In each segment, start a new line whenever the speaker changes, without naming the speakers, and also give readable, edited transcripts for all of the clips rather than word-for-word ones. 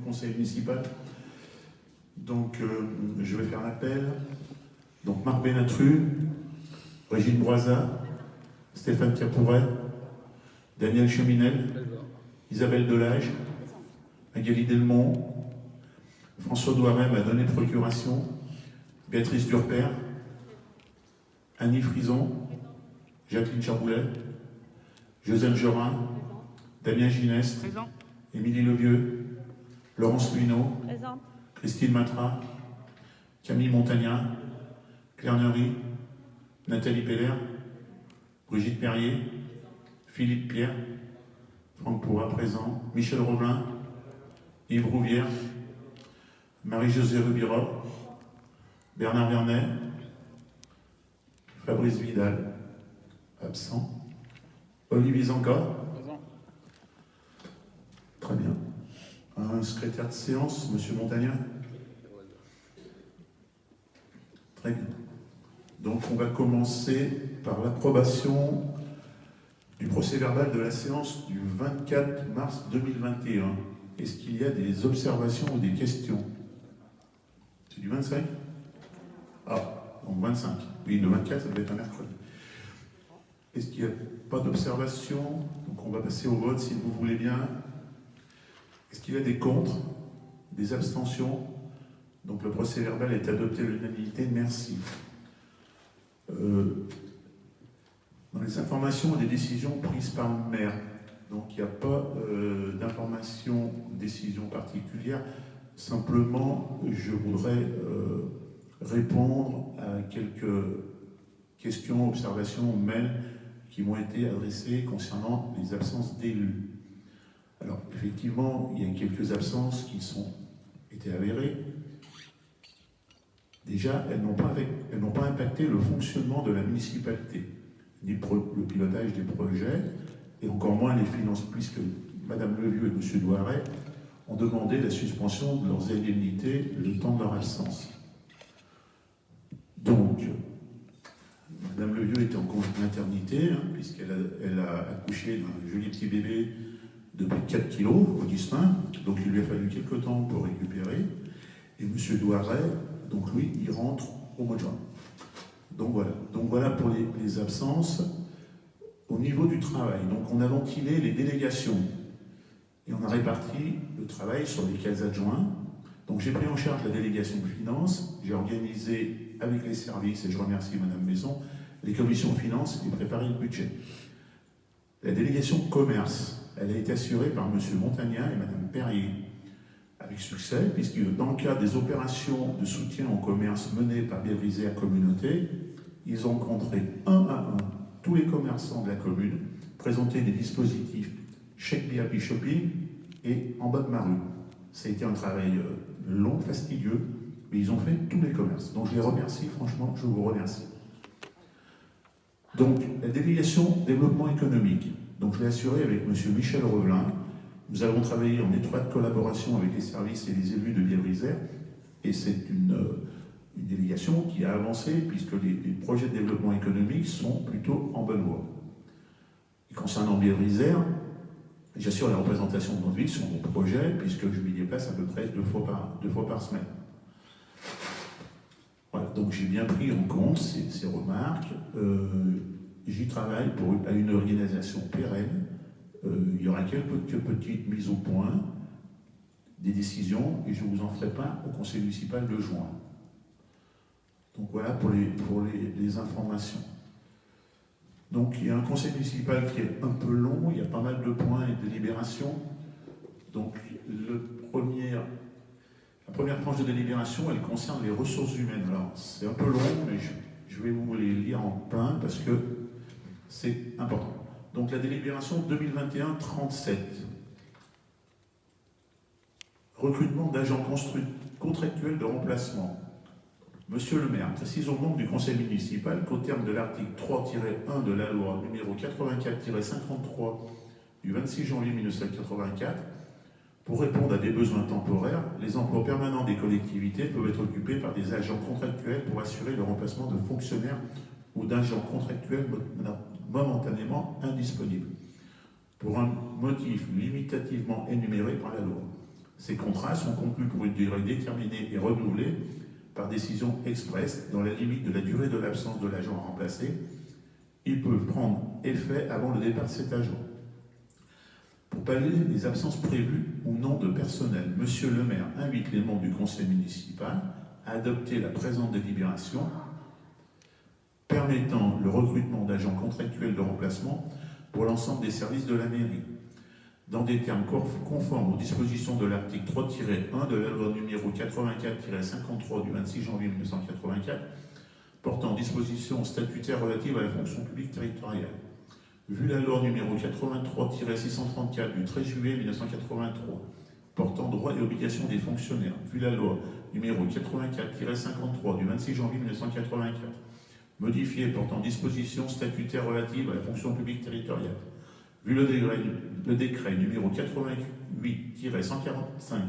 conseil municipal. Donc, je vais faire l'appel. Donc, Marc Benatru, Régine Broisa, Stéphane Capouret, Daniel Cheminel, Isabelle Delage, Magali Delmont, François Douaret m'a donné procuration, Béatrice Durper, Annie Frison, Jacqueline Charboulet, Joseph Jorin, Damien Gineste, Émilie Levieux, Laurence Luineau, Christine Matra, Camille Montagnat, Claire Neury, Nathalie Peller, Brigitte Perrier, Philippe Pierre, Franck Pourra présent, Michel Roblin, Yves Rouvière, Marie-Josée Rubirot, Bernard Vernet, Fabrice Vidal, absent, Olivier Zanca, très bien. Un secrétaire de séance, M. Montagnat. Très bien. Donc on va commencer par l'approbation du procès-verbal de la séance du 24 mars 2021. Est-ce qu'il y a des observations ou des questions? C'est du 25? Ah, donc 25. Oui, le 24, ça doit être un mercredi. Est-ce qu'il n'y a pas d'observation? Donc on va passer au vote si vous voulez bien. Est-ce qu'il y a des contre? Des abstentions? Donc le procès-verbal est adopté à l'unanimité. Merci. Dans les informations et des décisions prises par le maire, donc il n'y a pas d'informations, décisions particulières. Simplement, je voudrais répondre à quelques questions, observations, mails qui m'ont été adressés concernant les absences d'élus. Alors, effectivement, il y a quelques absences qui ont été avérées. Déjà, elles n'ont pas impacté le fonctionnement de la municipalité, ni le pilotage des projets, et encore moins les finances, puisque Mme Levieux et M. Douaret ont demandé la suspension de leurs indemnités le temps de leur absence. Donc, Mme Levieux était en congé de maternité, puisqu'elle a accouché d'un joli petit bébé de plus de 4 kilos, Augustin, donc il lui a fallu quelques temps pour récupérer, et M. Douaret, donc lui, il rentre au mois de juin. Donc voilà pour les absences. Au niveau du travail, donc on a ventilé les délégations et on a réparti le travail sur les 15 adjoints. Donc j'ai pris en charge la délégation de finances, j'ai organisé avec les services, et je remercie Mme Maison, les commissions de finances et préparé le budget. La délégation de commerce, elle a été assurée par M. Montagnat et Mme Perrier, avec succès, puisque dans le cadre des opérations de soutien au commerce menées par Bièvre-Isère Communauté, ils ont rencontré un à un tous les commerçants de la commune, présenter des dispositifs chèque VIP shopping et en bas de ma rue. Ça a été un travail long, fastidieux, mais ils ont fait tous les commerces. Donc je les remercie, franchement, je vous remercie. Donc la délégation développement économique, donc je l'ai assurée avec M. Michel Rovelin. Nous avons travaillé en étroite collaboration avec les services et les élus de Bièvre-Isère, et c'est une délégation qui a avancé puisque les projets de développement économique sont plutôt en bonne voie. Et concernant Bièvre-Isère, j'assure la représentation de notre ville sur mon projet puisque je m'y déplace à peu près deux fois par semaine. Voilà, donc j'ai bien pris en compte ces remarques. J'y travaille à une organisation pérenne. Il y aura quelques petites mises au point, des décisions, et je vous en ferai part au conseil municipal de juin. Donc voilà pour les informations. Donc il y a un conseil municipal qui est un peu long, il y a pas mal de points et de délibérations. Donc la première tranche de délibération, elle concerne les ressources humaines. Alors c'est un peu long, mais je vais vous les lire en plein parce que c'est important. Donc la délibération 2021-37. Recrutement d'agents contractuels de remplacement. Monsieur le maire, précise au membre du conseil municipal qu'au terme de l'article 3-1 de la loi numéro 84-53 du 26 janvier 1984, pour répondre à des besoins temporaires, les emplois permanents des collectivités peuvent être occupés par des agents contractuels pour assurer le remplacement de fonctionnaires ou d'agents contractuels momentanément indisponibles, pour un motif limitativement énuméré par la loi. Ces contrats sont conclus pour une durée déterminée et renouvelée par décision expresse dans la limite de la durée de l'absence de l'agent à remplacer. Ils peuvent prendre effet avant le départ de cet agent. Pour pallier les absences prévues ou non de personnel, Monsieur le maire invite les membres du conseil municipal à adopter la présente délibération permettant le recrutement d'agents contractuels de remplacement pour l'ensemble des services de la mairie, dans des termes conformes aux dispositions de l'article 3-1 de la loi numéro 84-53 du 26 janvier 1984, portant dispositions statutaires relatives à la fonction publique territoriale. Vu la loi numéro 83-634 du 13 juillet 1983, portant droits et obligations des fonctionnaires, vu la loi numéro 84-53 du 26 janvier 1984, modifiée portant dispositions statutaires relatives à la fonction publique territoriale, vu le décret numéro 88-145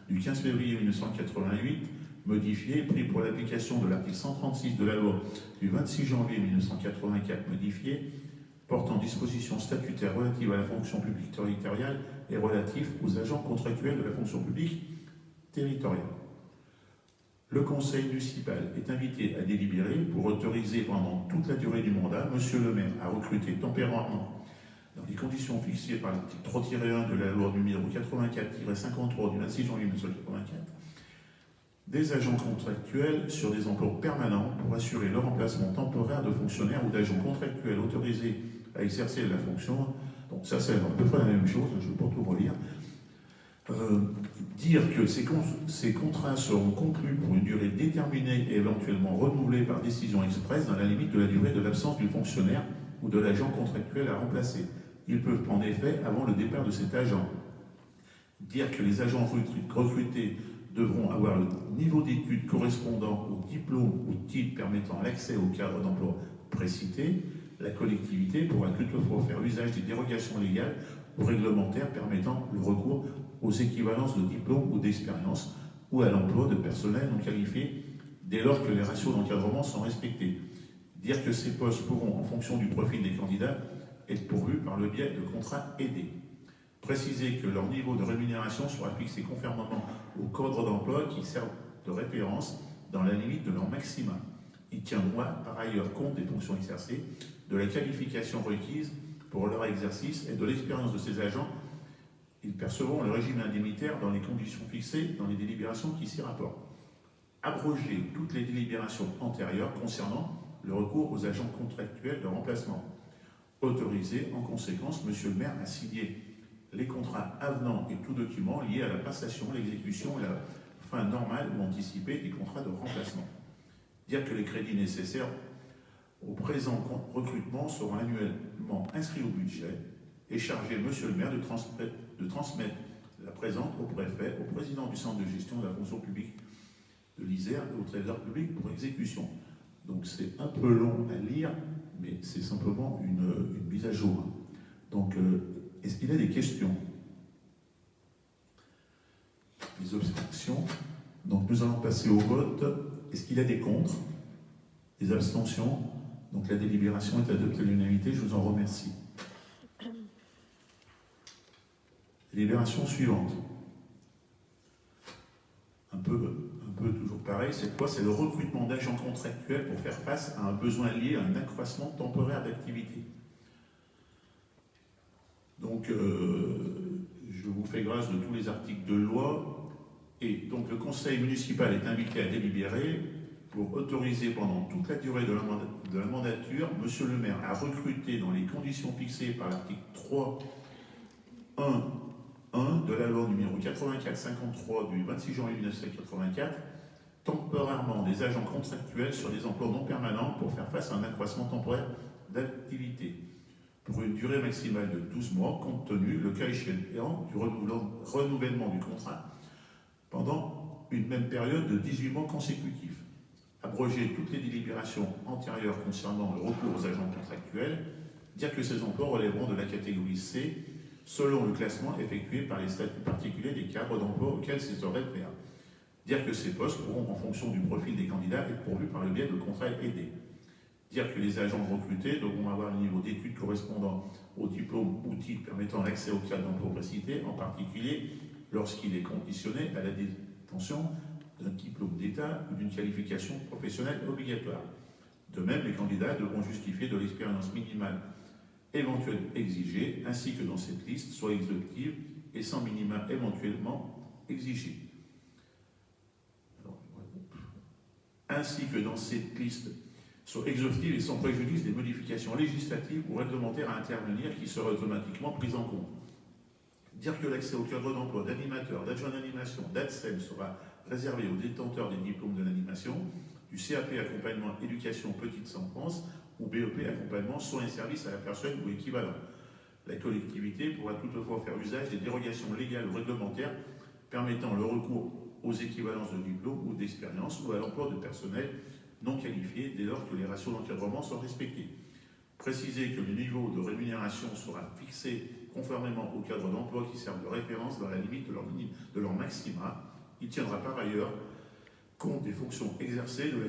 du 15 février 1988, modifié et pris pour l'application de l'article 136 de la loi du 26 janvier 1984 modifié, portant dispositions statutaires relatives à la fonction publique territoriale et relatifs aux agents contractuels de la fonction publique territoriale. Le conseil municipal est invité à délibérer pour autoriser pendant toute la durée du mandat Monsieur le maire à recruter temporairement, dans les conditions fixées par l'article 3-1 de la loi numéro 84-53 du 26 janvier 1984, des agents contractuels sur des emplois permanents pour assurer le remplacement temporaire de fonctionnaires ou d'agents contractuels autorisés à exercer la fonction. Donc ça c'est à peu près la même chose, je ne vais pas tout relire. Dire que ces contrats seront conclus pour une durée déterminée et éventuellement renouvelés par décision expresse dans la limite de la durée de l'absence du fonctionnaire ou de l'agent contractuel à remplacer. Ils peuvent prendre effet avant le départ de cet agent. Dire que les agents recrutés devront avoir le niveau d'études correspondant au diplôme ou titre permettant l'accès au cadre d'emploi précité. La collectivité pourra toutefois faire usage des dérogations légales ou réglementaires permettant le recours aux équivalences de diplôme ou d'expérience ou à l'emploi de personnel non qualifié dès lors que les ratios d'encadrement sont respectés. Dire que ces postes pourront, en fonction du profil des candidats, être pourvus par le biais de contrats aidés. Préciser que leur niveau de rémunération sera fixé conformément au cadre d'emploi qui servent de référence dans la limite de leur maximum. Il tiendra par ailleurs compte des fonctions exercées, de la qualification requise pour leur exercice et de l'expérience de ces agents. Ils percevront le régime indemnitaire dans les conditions fixées dans les délibérations qui s'y rapportent. Abroger toutes les délibérations antérieures concernant le recours aux agents contractuels de remplacement. Autoriser en conséquence Monsieur le maire à signer les contrats avenants et tout document lié à la passation, l'exécution et la fin normale ou anticipée des contrats de remplacement. Dire que les crédits nécessaires au présent recrutement seront annuellement inscrits au budget et charger Monsieur le maire de transmettre la présente au préfet, au président du centre de gestion de la fonction publique de l'Isère et au trésor public pour exécution. Donc c'est un peu long à lire, mais c'est simplement une mise à jour. Donc, est-ce qu'il y a des questions? Des observations? Donc nous allons passer au vote. Est-ce qu'il y a des contre? Des abstentions? Donc la délibération est adoptée à l'unanimité, je vous en remercie. Délibération suivante. Un peu toujours pareil, cette fois c'est le recrutement d'agents contractuels pour faire face à un besoin lié à un accroissement temporaire d'activité. Donc je vous fais grâce de tous les articles de loi et donc le conseil municipal est invité à délibérer pour autoriser pendant toute la durée de la mandature Monsieur le maire à recruter dans les conditions fixées par l'article 3.1 de la loi numéro 84-53 du 26 janvier 1984, temporairement des agents contractuels sur des emplois non permanents pour faire face à un accroissement temporaire d'activité, pour une durée maximale de 12 mois, compte tenu, le cas échéant, du renouvellement du contrat pendant une même période de 18 mois consécutifs. Abroger toutes les délibérations antérieures concernant le recours aux agents contractuels, dire que ces emplois relèveront de la catégorie C, selon le classement effectué par les statuts particuliers des cadres d'emploi auxquels ces se réfèrent. Dire que ces postes pourront, en fonction du profil des candidats, être pourvus par le biais de contrats aidés. Dire que les agents recrutés devront avoir le niveau d'études correspondant au diplôme ou titre permettant l'accès au cadre d'emploi précité, en particulier lorsqu'il est conditionné à la détention d'un diplôme d'État ou d'une qualification professionnelle obligatoire. De même, les candidats devront justifier de l'expérience minimale éventuelle exigée, ainsi que dans cette liste soit exhaustive et sans minima éventuellement exigé. Ainsi que dans cette liste soit exhaustive et sans préjudice des modifications législatives ou réglementaires à intervenir qui seraient automatiquement prises en compte. Dire que l'accès au cadre d'emploi d'animateur, d'adjoint d'animation, d'ADSEM sera réservé aux détenteurs des diplômes de l'animation, du CAP accompagnement éducation petite enfance ou BEP accompagnement soins et services à la personne ou équivalent. La collectivité pourra toutefois faire usage des dérogations légales ou réglementaires permettant le recours aux équivalences de diplômes ou d'expérience ou à l'emploi de personnel non qualifié dès lors que les ratios d'encadrement sont respectés. Préciser que le niveau de rémunération sera fixé conformément au cadre d'emploi qui servent de référence dans la limite de leur maxima. Il tiendra par ailleurs compte des fonctions exercées, de la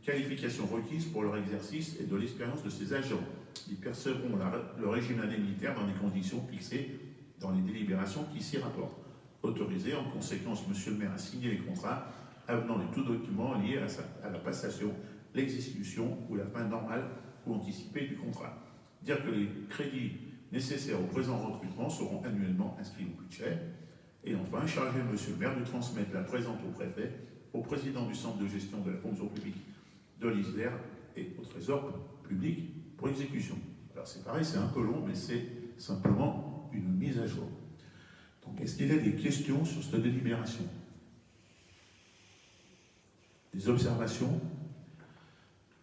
qualification requise pour leur exercice et de l'expérience de ces agents. Ils percevront le régime indemnitaire dans les conditions fixées dans les délibérations qui s'y rapportent. Autorisé, en conséquence, Monsieur le maire a signé les contrats avenant et tout document lié à la passation, l'exécution ou la fin normale ou anticipée du contrat. Dire que les crédits nécessaires au présent recrutement seront annuellement inscrits au budget. Et enfin, charger Monsieur le maire de transmettre la présente au préfet, au président du centre de gestion de la fonction publique de l'ISDER et au trésor public pour exécution. Alors c'est pareil, c'est un peu long, mais c'est simplement une mise à jour. Donc est-ce qu'il y a des questions sur cette délibération? Des observations?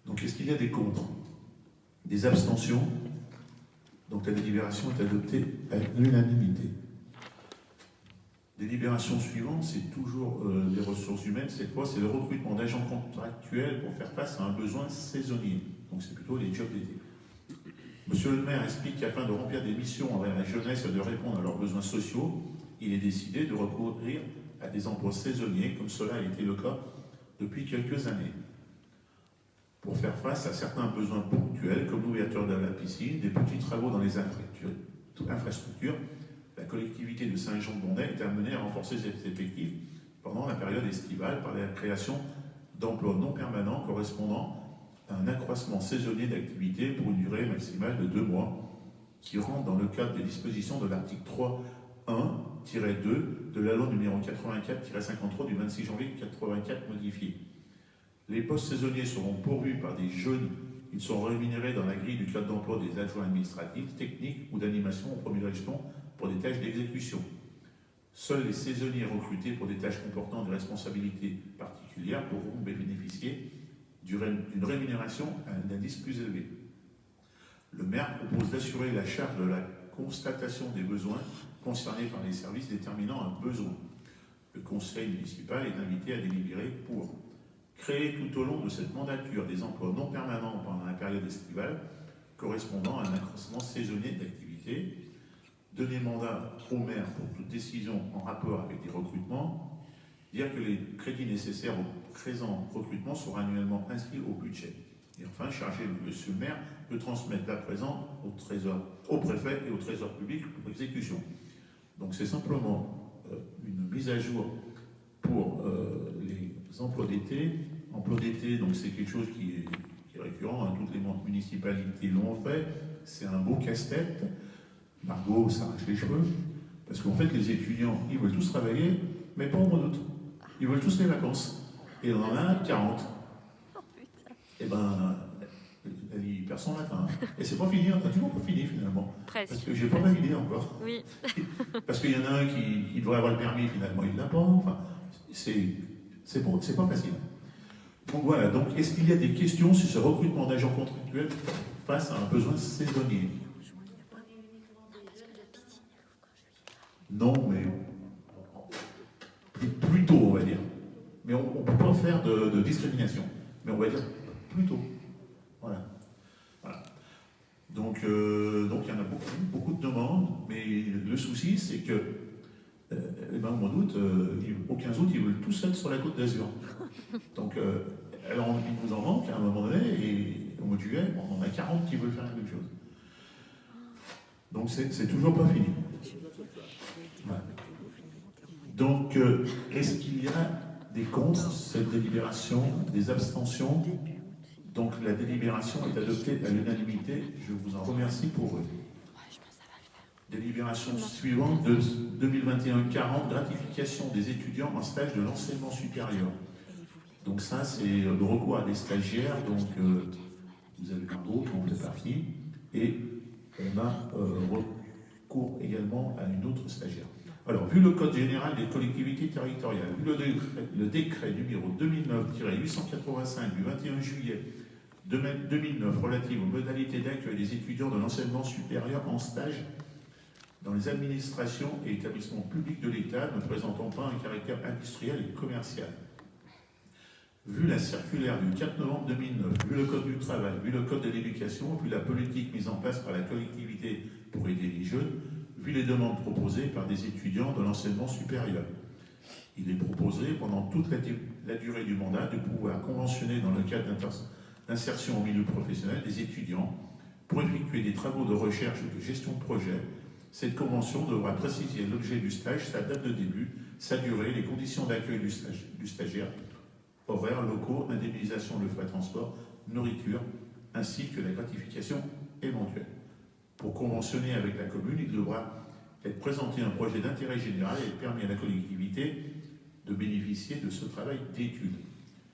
Donc est-ce qu'il y a des contre? Des abstentions? Donc la délibération est adoptée à l'unanimité. Délibération suivante, c'est toujours les ressources humaines. Cette fois, c'est le recrutement d'agents contractuels pour faire face à un besoin saisonnier. Donc c'est plutôt les jobs d'été. Monsieur le maire explique qu'afin de remplir des missions envers la jeunesse et de répondre à leurs besoins sociaux, il est décidé de recourir à des emplois saisonniers, comme cela a été le cas depuis quelques années. Pour faire face à certains besoins ponctuels, comme l'ouverture de la piscine, des petits travaux dans les infrastructures, la collectivité de Saint-Jean-de-Bondel est amenée à renforcer ses effectifs pendant la période estivale par la création d'emplois non permanents correspondant à un accroissement saisonnier d'activité pour une durée maximale de 2 mois, qui rentre dans le cadre des dispositions de l'article 3.1-2 de la loi numéro 84-53 du 26 janvier 1984 modifiée. Les postes saisonniers seront pourvus par des jeunes. Ils sont rémunérés dans la grille du cadre d'emploi des adjoints administratifs, techniques ou d'animation au premier échelon pour des tâches d'exécution. Seuls les saisonniers recrutés pour des tâches comportant des responsabilités particulières pourront bénéficier d'une rémunération à un indice plus élevé. Le maire propose d'assurer la charge de la constatation des besoins concernés par les services déterminant un besoin. Le conseil municipal est invité à délibérer pour créer tout au long de cette mandature des emplois non permanents pendant la période estivale correspondant à un accroissement saisonnier d'activité, donner mandat au maire pour toute décision en rapport avec des recrutements, dire que les crédits nécessaires au présent recrutement seront annuellement inscrits au budget. Et enfin, charger Monsieur le maire de transmettre la présente au préfet et au trésor public pour exécution. Donc c'est simplement une mise à jour pour les emplois d'été. Emploi d'été, donc c'est quelque chose qui est récurrent, hein, toutes les municipalités l'ont fait, c'est un beau casse-tête. Margot s'arrache les cheveux, parce qu'en fait les étudiants, ils veulent tous travailler, mais pas au mois d'août. Ils veulent tous les vacances. Et on en a 40. Et ben, elle y perd son latin. Et c'est pas fini, on n'a toujours pas fini finalement.
Presque.
Parce que j'ai pas validé encore.
Oui.
Parce qu'il y en a un qui devrait avoir le permis, finalement il l'a pas. Enfin, c'est pas facile. Donc voilà, donc est-ce qu'il y a des questions sur ce recrutement d'agents contractuels face à un besoin saisonnier? Non, mais plutôt, on va dire. Mais on ne peut pas faire de discrimination. Mais on va dire plutôt. Voilà. Donc il y en a beaucoup de demandes, mais le souci, c'est que au mois d'août, au 15 août, ils veulent tous être sur la Côte d'Azur. Donc, alors il nous en manque à un moment donné, et au mois de juillet, on en a 40 qui veulent faire la même chose. Donc c'est toujours pas fini. Ouais. Donc, est-ce qu'il y a des contre cette délibération, des abstentions? Donc, la délibération est adoptée à l'unanimité. Je vous en remercie pour eux. Délibération suivante de 2021-40, gratification des étudiants en stage de l'enseignement supérieur. Donc ça, c'est le recours à des stagiaires. Donc, vous avez Margot qui en fait partie. Et on a recours également à une autre stagiaire. Alors, vu le Code général des collectivités territoriales, vu le décret numéro 2009-885 du 21 juillet 2009 relatif aux modalités d'accueil des étudiants de l'enseignement supérieur en stage dans les administrations et établissements publics de l'État ne présentant pas un caractère industriel et commercial. Vu la circulaire du 4 novembre 2009, vu le Code du travail, vu le Code de l'éducation, vu la politique mise en place par la collectivité pour aider les jeunes, vu les demandes proposées par des étudiants de l'enseignement supérieur. Il est proposé, pendant toute la durée du mandat, de pouvoir conventionner dans le cadre d'insertion au milieu professionnel des étudiants pour effectuer des travaux de recherche et de gestion de projet. Cette convention devra préciser l'objet du stage, sa date de début, sa durée, les conditions d'accueil du stagiaire, horaires, locaux, indemnisation de frais de transport, nourriture, ainsi que la gratification éventuelle. Pour conventionner avec la commune, il devra être présenté un projet d'intérêt général et permis à la collectivité de bénéficier de ce travail d'étude.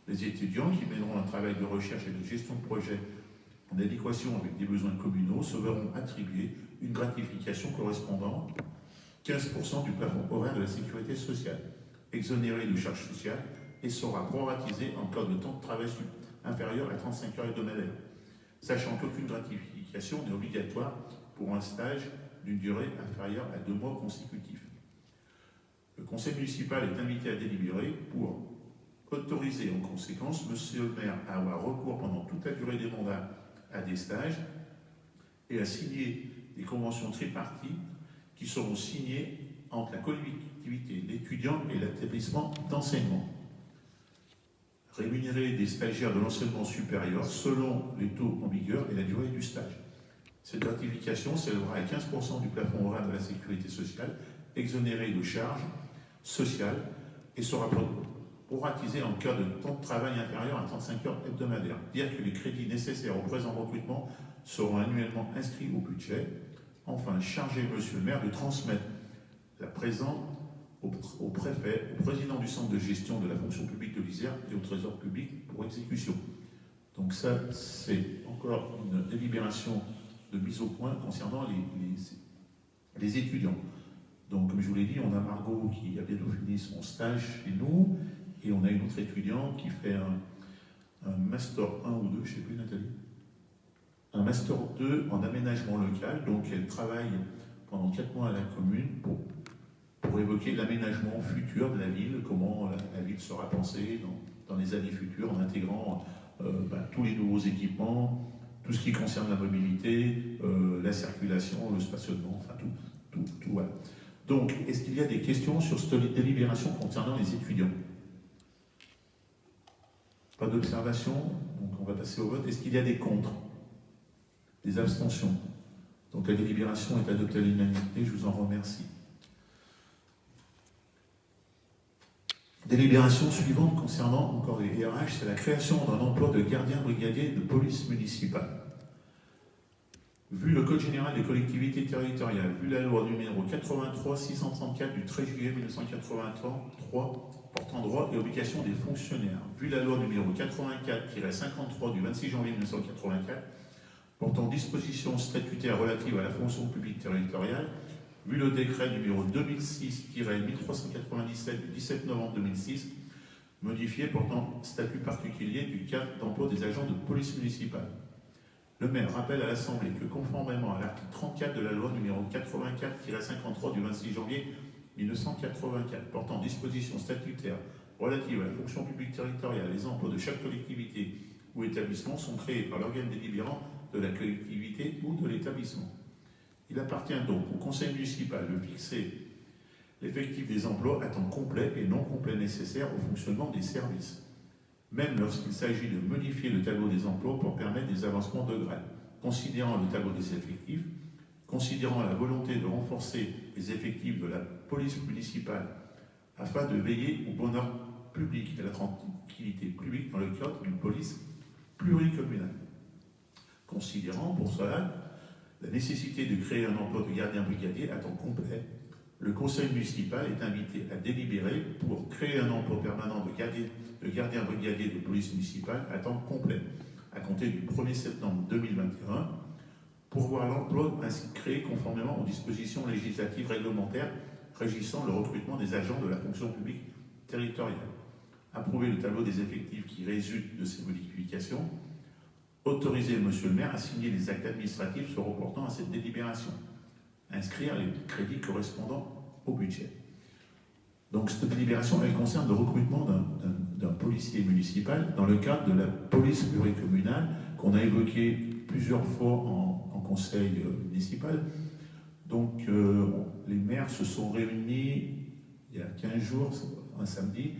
Les étudiants qui mèneront un travail de recherche et de gestion de projet en adéquation avec des besoins communaux se verront attribuer une gratification correspondant à 15% du plafond horaire de la sécurité sociale, exonéré de charges sociales et sera proratisé en cas de temps de travail inférieur à 35 heures hebdomadaires, sachant qu'aucune gratification n'est obligatoire pour un stage d'une durée inférieure à 2 mois consécutifs. Le conseil municipal est invité à délibérer pour autoriser en conséquence monsieur le maire à avoir recours pendant toute la durée des mandats à des stages et à signer des conventions triparties qui seront signées entre la collectivité, l'étudiant et l'établissement d'enseignement. Rémunérer des stagiaires de l'enseignement supérieur selon les taux en vigueur et la durée du stage. Cette gratification s'élèvera à 15% du plafond horaire de la sécurité sociale, exonéré de charges sociales et sera proratisée en cas de temps de travail inférieur à 35 heures hebdomadaires. Dire que les crédits nécessaires au présent recrutement seront annuellement inscrits au budget. Enfin, charger monsieur le maire de transmettre la présente au préfet, au président du centre de gestion de la fonction publique de l'Isère et au trésor public pour exécution. Donc ça, c'est encore une délibération de mise au point concernant les étudiants. Donc, comme je vous l'ai dit, on a Margot qui a bientôt fini son stage chez nous, et on a une autre étudiante qui fait un Master 1 ou 2, je ne sais plus, Nathalie, un Master 2 en aménagement local. Donc, elle travaille pendant 4 mois à la commune pour évoquer l'aménagement futur de la ville, comment la ville sera pensée dans les années futures, en intégrant tous les nouveaux équipements, tout ce qui concerne la mobilité, la circulation, le stationnement, enfin tout voilà. Donc, est-ce qu'il y a des questions sur cette délibération concernant les étudiants? Pas d'observation, donc on va passer au vote. Est-ce qu'il y a des contre? Des abstentions? Donc la délibération est adoptée à l'unanimité, je vous en remercie. Délibération suivante concernant encore les RH, c'est la création d'un emploi de gardien brigadier de police municipale. Vu le Code général des collectivités territoriales, vu la loi numéro 83-634 du 13 juillet 1983 portant droit et obligations des fonctionnaires, vu la loi numéro 84-53 du 26 janvier 1984 portant dispositions statutaires relatives à la fonction publique territoriale, vu le décret numéro 2006-1397 du 17 novembre 2006, modifié portant statut particulier du cadre d'emploi des agents de police municipale. Le maire rappelle à l'Assemblée que, conformément à l'article 34 de la loi numéro 84-53 du 26 janvier 1984, portant dispositions statutaires relatives à la fonction publique territoriale, les emplois de chaque collectivité ou établissement sont créés par l'organe délibérant de la collectivité ou de l'établissement. Il appartient donc au conseil municipal de fixer l'effectif des emplois à temps complet et non complet nécessaires au fonctionnement des services, même lorsqu'il s'agit de modifier le tableau des emplois pour permettre des avancements de grade, considérant le tableau des effectifs, considérant la volonté de renforcer les effectifs de la police municipale afin de veiller au bonheur public et à la tranquillité publique dans le cadre d'une police pluricommunale. Considérant pour cela la nécessité de créer un emploi de gardien brigadier à temps complet, le conseil municipal est invité à délibérer pour créer un emploi permanent de gardien brigadier de police municipale à temps complet, à compter du 1er septembre 2021, pour voir l'emploi ainsi créé conformément aux dispositions législatives réglementaires régissant le recrutement des agents de la fonction publique territoriale. Approuver le tableau des effectifs qui résultent de ces modifications. Autoriser Monsieur le maire à signer les actes administratifs se reportant à cette délibération. Inscrire les crédits correspondant au budget. Donc cette délibération, elle concerne le recrutement d'un policier municipal dans le cadre de la police pluricommunale qu'on a évoqué plusieurs fois en conseil municipal. Donc les maires se sont réunis il y a 15 jours, un samedi,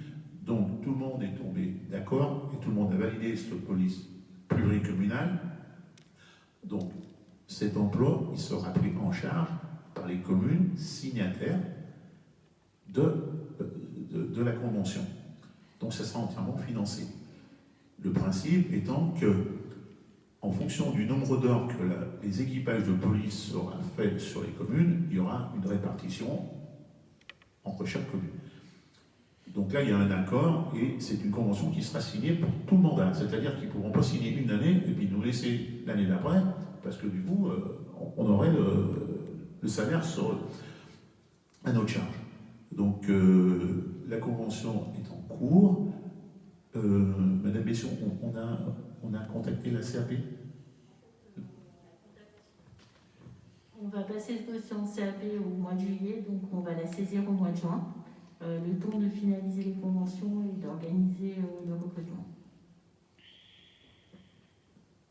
donc tout le monde est tombé d'accord et tout le monde a validé cette police pluricommunale. Donc cet emploi, il sera pris en charge par les communes signataires de la convention. Donc ça sera entièrement financé. Le principe étant que, en fonction du nombre d'heures que les équipages de police seront faits sur les communes, il y aura une répartition entre chaque commune. Donc là, il y a un accord et c'est une convention qui sera signée pour tout le mandat. C'est-à-dire qu'ils ne pourront pas signer une année et puis nous laisser l'année d'après, parce que du coup, on aurait le salaire à notre charge. Donc la convention est en cours. Madame Bession, on a contacté la CAP.
On va passer ce dossier en CAP au mois de juillet, donc on va la saisir au mois de juin. Le temps de finaliser les conventions et d'organiser le recrutement.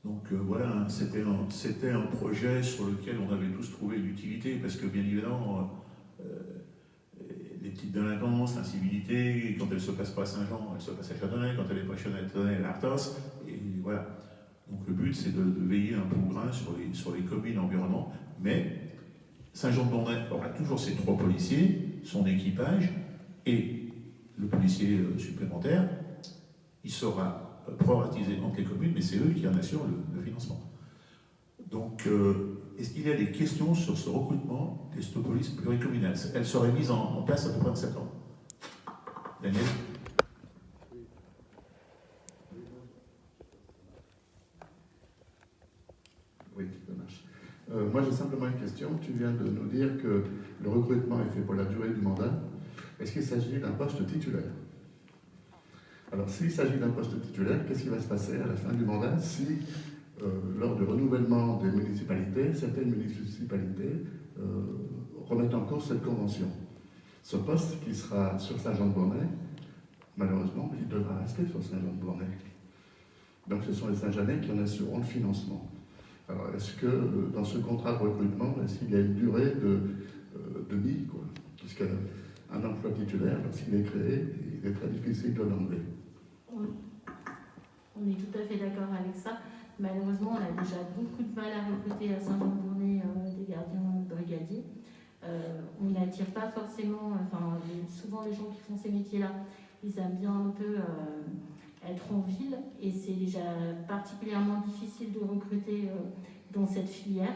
Donc
voilà, hein, c'était un projet sur lequel on avait tous trouvé l'utilité, parce que bien évidemment, les petites délinquances, l'incivilité, quand elle ne se passe pas à Saint-Jean, elle se passe à Châtenay, quand elle n'est pas à Châtenay, elle est à Arthos, et voilà. Donc le but, c'est de veiller un peu au grain sur les communes environnantes, mais Saint-Jean-de-Bondrée aura toujours ses 3 policiers, son équipage, et le policier supplémentaire, il sera proratisé entre les communes, mais c'est eux qui en assurent le financement. Donc, est-ce qu'il y a des questions sur ce recrutement des polices pluricommunales? Elle serait mise en place à peu près en septembre. Daniel?
Oui, ça marche. Moi, j'ai simplement une question. Tu viens de nous dire que le recrutement est fait pour la durée du mandat. Est-ce qu'il s'agit d'un poste titulaire? Alors, s'il s'agit d'un poste titulaire, qu'est-ce qui va se passer à la fin du mandat si, lors du renouvellement des municipalités, certaines municipalités remettent en cause cette convention? Ce poste qui sera sur Saint-Jean-de-Bonnay, malheureusement, il devra rester sur Saint-Jean-de-Bonnay. Donc, ce sont les Saint-Jeanais qui en assureront le financement. Alors, est-ce que dans ce contrat de recrutement, est-ce qu'il y a une durée de vie, quoi? Puisqu'un emploi titulaire, lorsqu'il est créé, il est très difficile de l'enlever.
On est tout à fait d'accord avec ça. Malheureusement, on a déjà beaucoup de mal à recruter à Saint-Jean-de-Bonnay des gardiens brigadiers. On n'attire pas forcément, souvent les gens qui font ces métiers-là, ils aiment bien un peu être en ville et c'est déjà particulièrement difficile de recruter dans cette filière.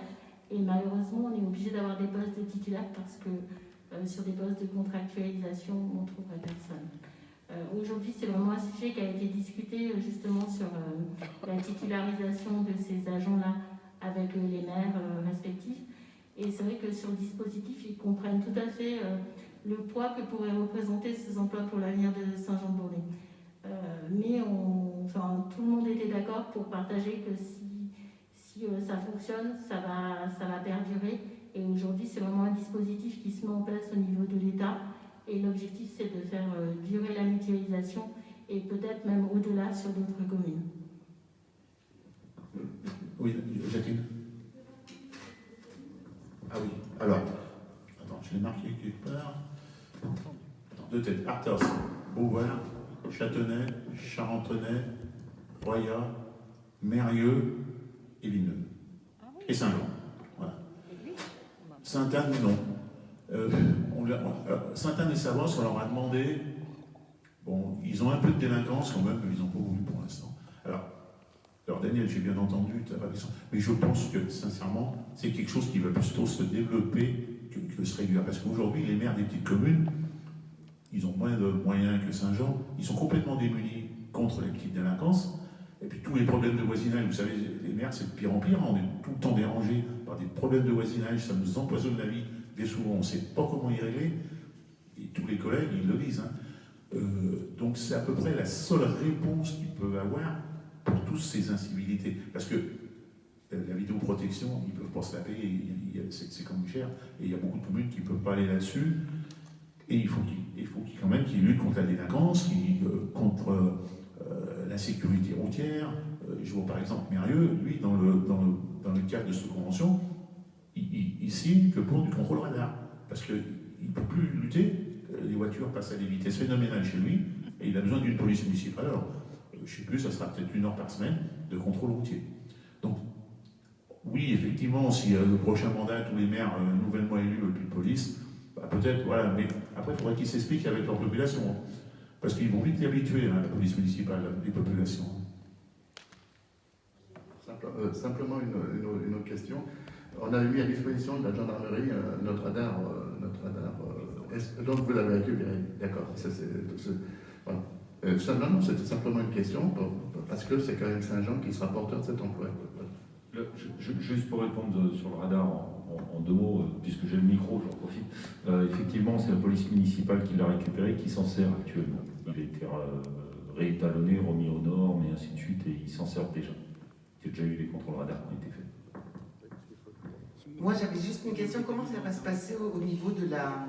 Et malheureusement, on est obligé d'avoir des postes de titulaires parce que sur des postes de contractualisation, on ne trouverait personne. Aujourd'hui, c'est vraiment un sujet qui a été discuté justement sur la titularisation de ces agents-là avec les maires respectifs. Et c'est vrai que sur le dispositif, ils comprennent tout à fait le poids que pourraient représenter ces emplois pour l'avenir de Saint-Jean-de-Bonnay. Mais tout le monde était d'accord pour partager que si ça fonctionne, ça va perdurer. Et aujourd'hui, c'est vraiment un dispositif qui se met en place au niveau de l'État. Et l'objectif, c'est de faire durer la mutualisation et peut-être même au-delà sur d'autres communes.
Oui, Jacqueline. Ah oui, alors, attends, je l'ai marqué quelque part. Attends, deux têtes. Arthos, Beauvoir, Châtenay, Charentonnet, Royat, Mérieux et Villeneuve. Et Saint-Jean. Voilà. Sainte-Anne, non. Saint-Anne-et-Savoie, on leur a demandé, bon, ils ont un peu de délinquance quand même, mais ils n'ont pas voulu pour l'instant. Alors Daniel, j'ai bien entendu ta question, mais je pense que sincèrement, c'est quelque chose qui va plutôt se développer que se réduire. Parce qu'aujourd'hui, les maires des petites communes, ils ont moins de moyens que Saint-Jean, ils sont complètement démunis contre les petites délinquances. Et puis tous les problèmes de voisinage, vous savez, les maires, c'est de pire en pire, on est tout le temps dérangés par des problèmes de voisinage, ça nous empoisonne la vie, bien souvent on ne sait pas comment y régler, et tous les collègues, ils le disent. Donc c'est à peu près la seule réponse qu'ils peuvent avoir pour toutes ces incivilités. Parce que la vidéoprotection, ils ne peuvent pas se la payer, c'est comme cher, et il y a beaucoup de communes qui ne peuvent pas aller là-dessus. Et il faut quand même qu'ils luttent contre la délinquance, contre la sécurité routière. Je vois par exemple Mérieux, lui, dans le cadre de cette convention, il signe que pour du contrôle radar. Parce qu'il ne peut plus lutter, les voitures passent à des vitesses phénoménales chez lui, et il a besoin d'une police municipale. Alors, je ne sais plus, ça sera peut-être 1 heure par semaine de contrôle routier. Donc, oui, effectivement, si le prochain mandat, tous les maires nouvellement élus veulent plus de police, bah, peut-être, voilà, mais après, il faudrait qu'ils s'expliquent avec leur population. Parce qu'ils vont vite y habituer, la police municipale, les populations.
Simplement une autre question. On avait mis à disposition de la gendarmerie notre radar. Donc vous l'avez récupéré. D'accord. Voilà. Non, c'était simplement une question, parce que c'est quand même Saint-Jean qui sera porteur de cet emploi. Voilà.
Juste pour répondre sur le radar en 2 mots, puisque j'ai le micro, j'en profite. Effectivement, c'est la police municipale qui l'a récupéré, qui s'en sert actuellement. Il a été réétalonné, remis aux normes et ainsi de suite, et ils s'en servent déjà. Il y a déjà eu des contrôles radar qui ont été faits.
Moi, j'avais juste une question. Comment ça va se passer au niveau de la...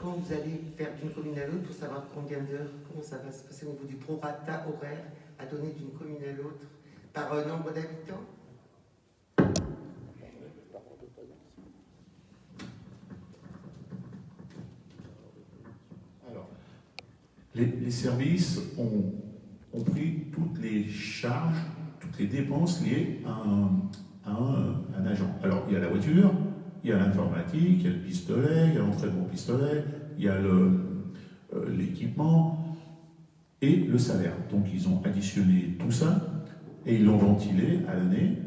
quand vous allez faire d'une commune à l'autre pour savoir combien d'heures, comment ça va se passer au niveau du prorata horaire à donner d'une commune à l'autre par nombre d'habitants?
Alors, les services ont pris toutes les charges, toutes les dépenses liées à un agent. Alors, il y a la voiture, il y a l'informatique, il y a le pistolet, il y a l'entraînement au pistolet, il y a l'équipement et le salaire. Donc, ils ont additionné tout ça et ils l'ont ventilé à l'année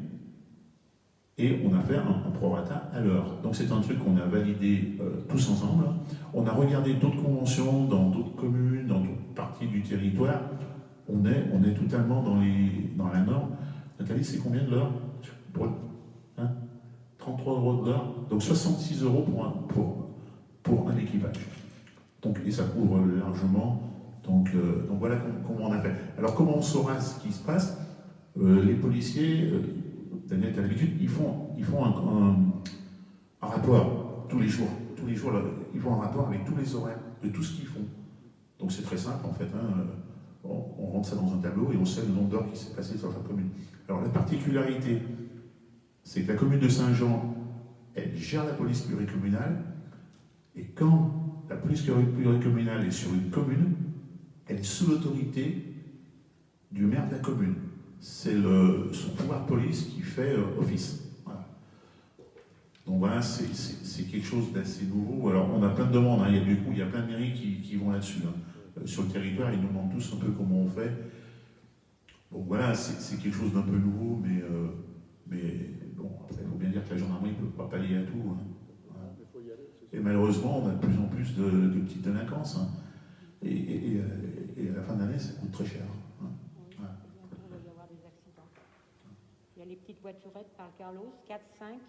et on a fait un prorata à l'heure. Donc, c'est un truc qu'on a validé tous ensemble. On a regardé d'autres conventions dans d'autres communes, dans d'autres parties du territoire. On est totalement dans la norme. Nathalie, c'est combien de l'heure? 33 € de l'heure, donc 66 € pour un équipage. Donc, et ça couvre largement. Donc voilà comment on a fait. Alors comment on saura ce qui se passe? Les policiers, Daniel, tu as l'habitude, ils font un rapport tous les jours. Tous les jours, ils font un rapport avec tous les horaires de tout ce qu'ils font. Donc c'est très simple en fait. On rentre ça dans un tableau et on sait le nombre d'heures qui s'est passé sur chaque commune. Alors la particularité, c'est que la commune de Saint-Jean, elle gère la police pluricommunale, et quand la police pluricommunale est sur une commune, elle est sous l'autorité du maire de la commune. C'est son pouvoir police qui fait office. Voilà. Donc voilà, c'est quelque chose d'assez nouveau. Alors on a plein de demandes, hein. Il y a plein de mairies qui vont là-dessus. Hein. Sur le territoire, ils nous demandent tous un peu comment on fait. Bon voilà, c'est quelque chose d'un peu nouveau, mais bon, après, il faut bien dire que la gendarmerie ne peut pas pallier à tout. Hein. Voilà. Et malheureusement, on a de plus en plus de petites délinquances. Hein. Et à la fin de l'année, ça coûte très cher. Hein. Voilà.
Il va y avoir des accidents. Il y a les petites voiturettes par Carlos, 4, 5,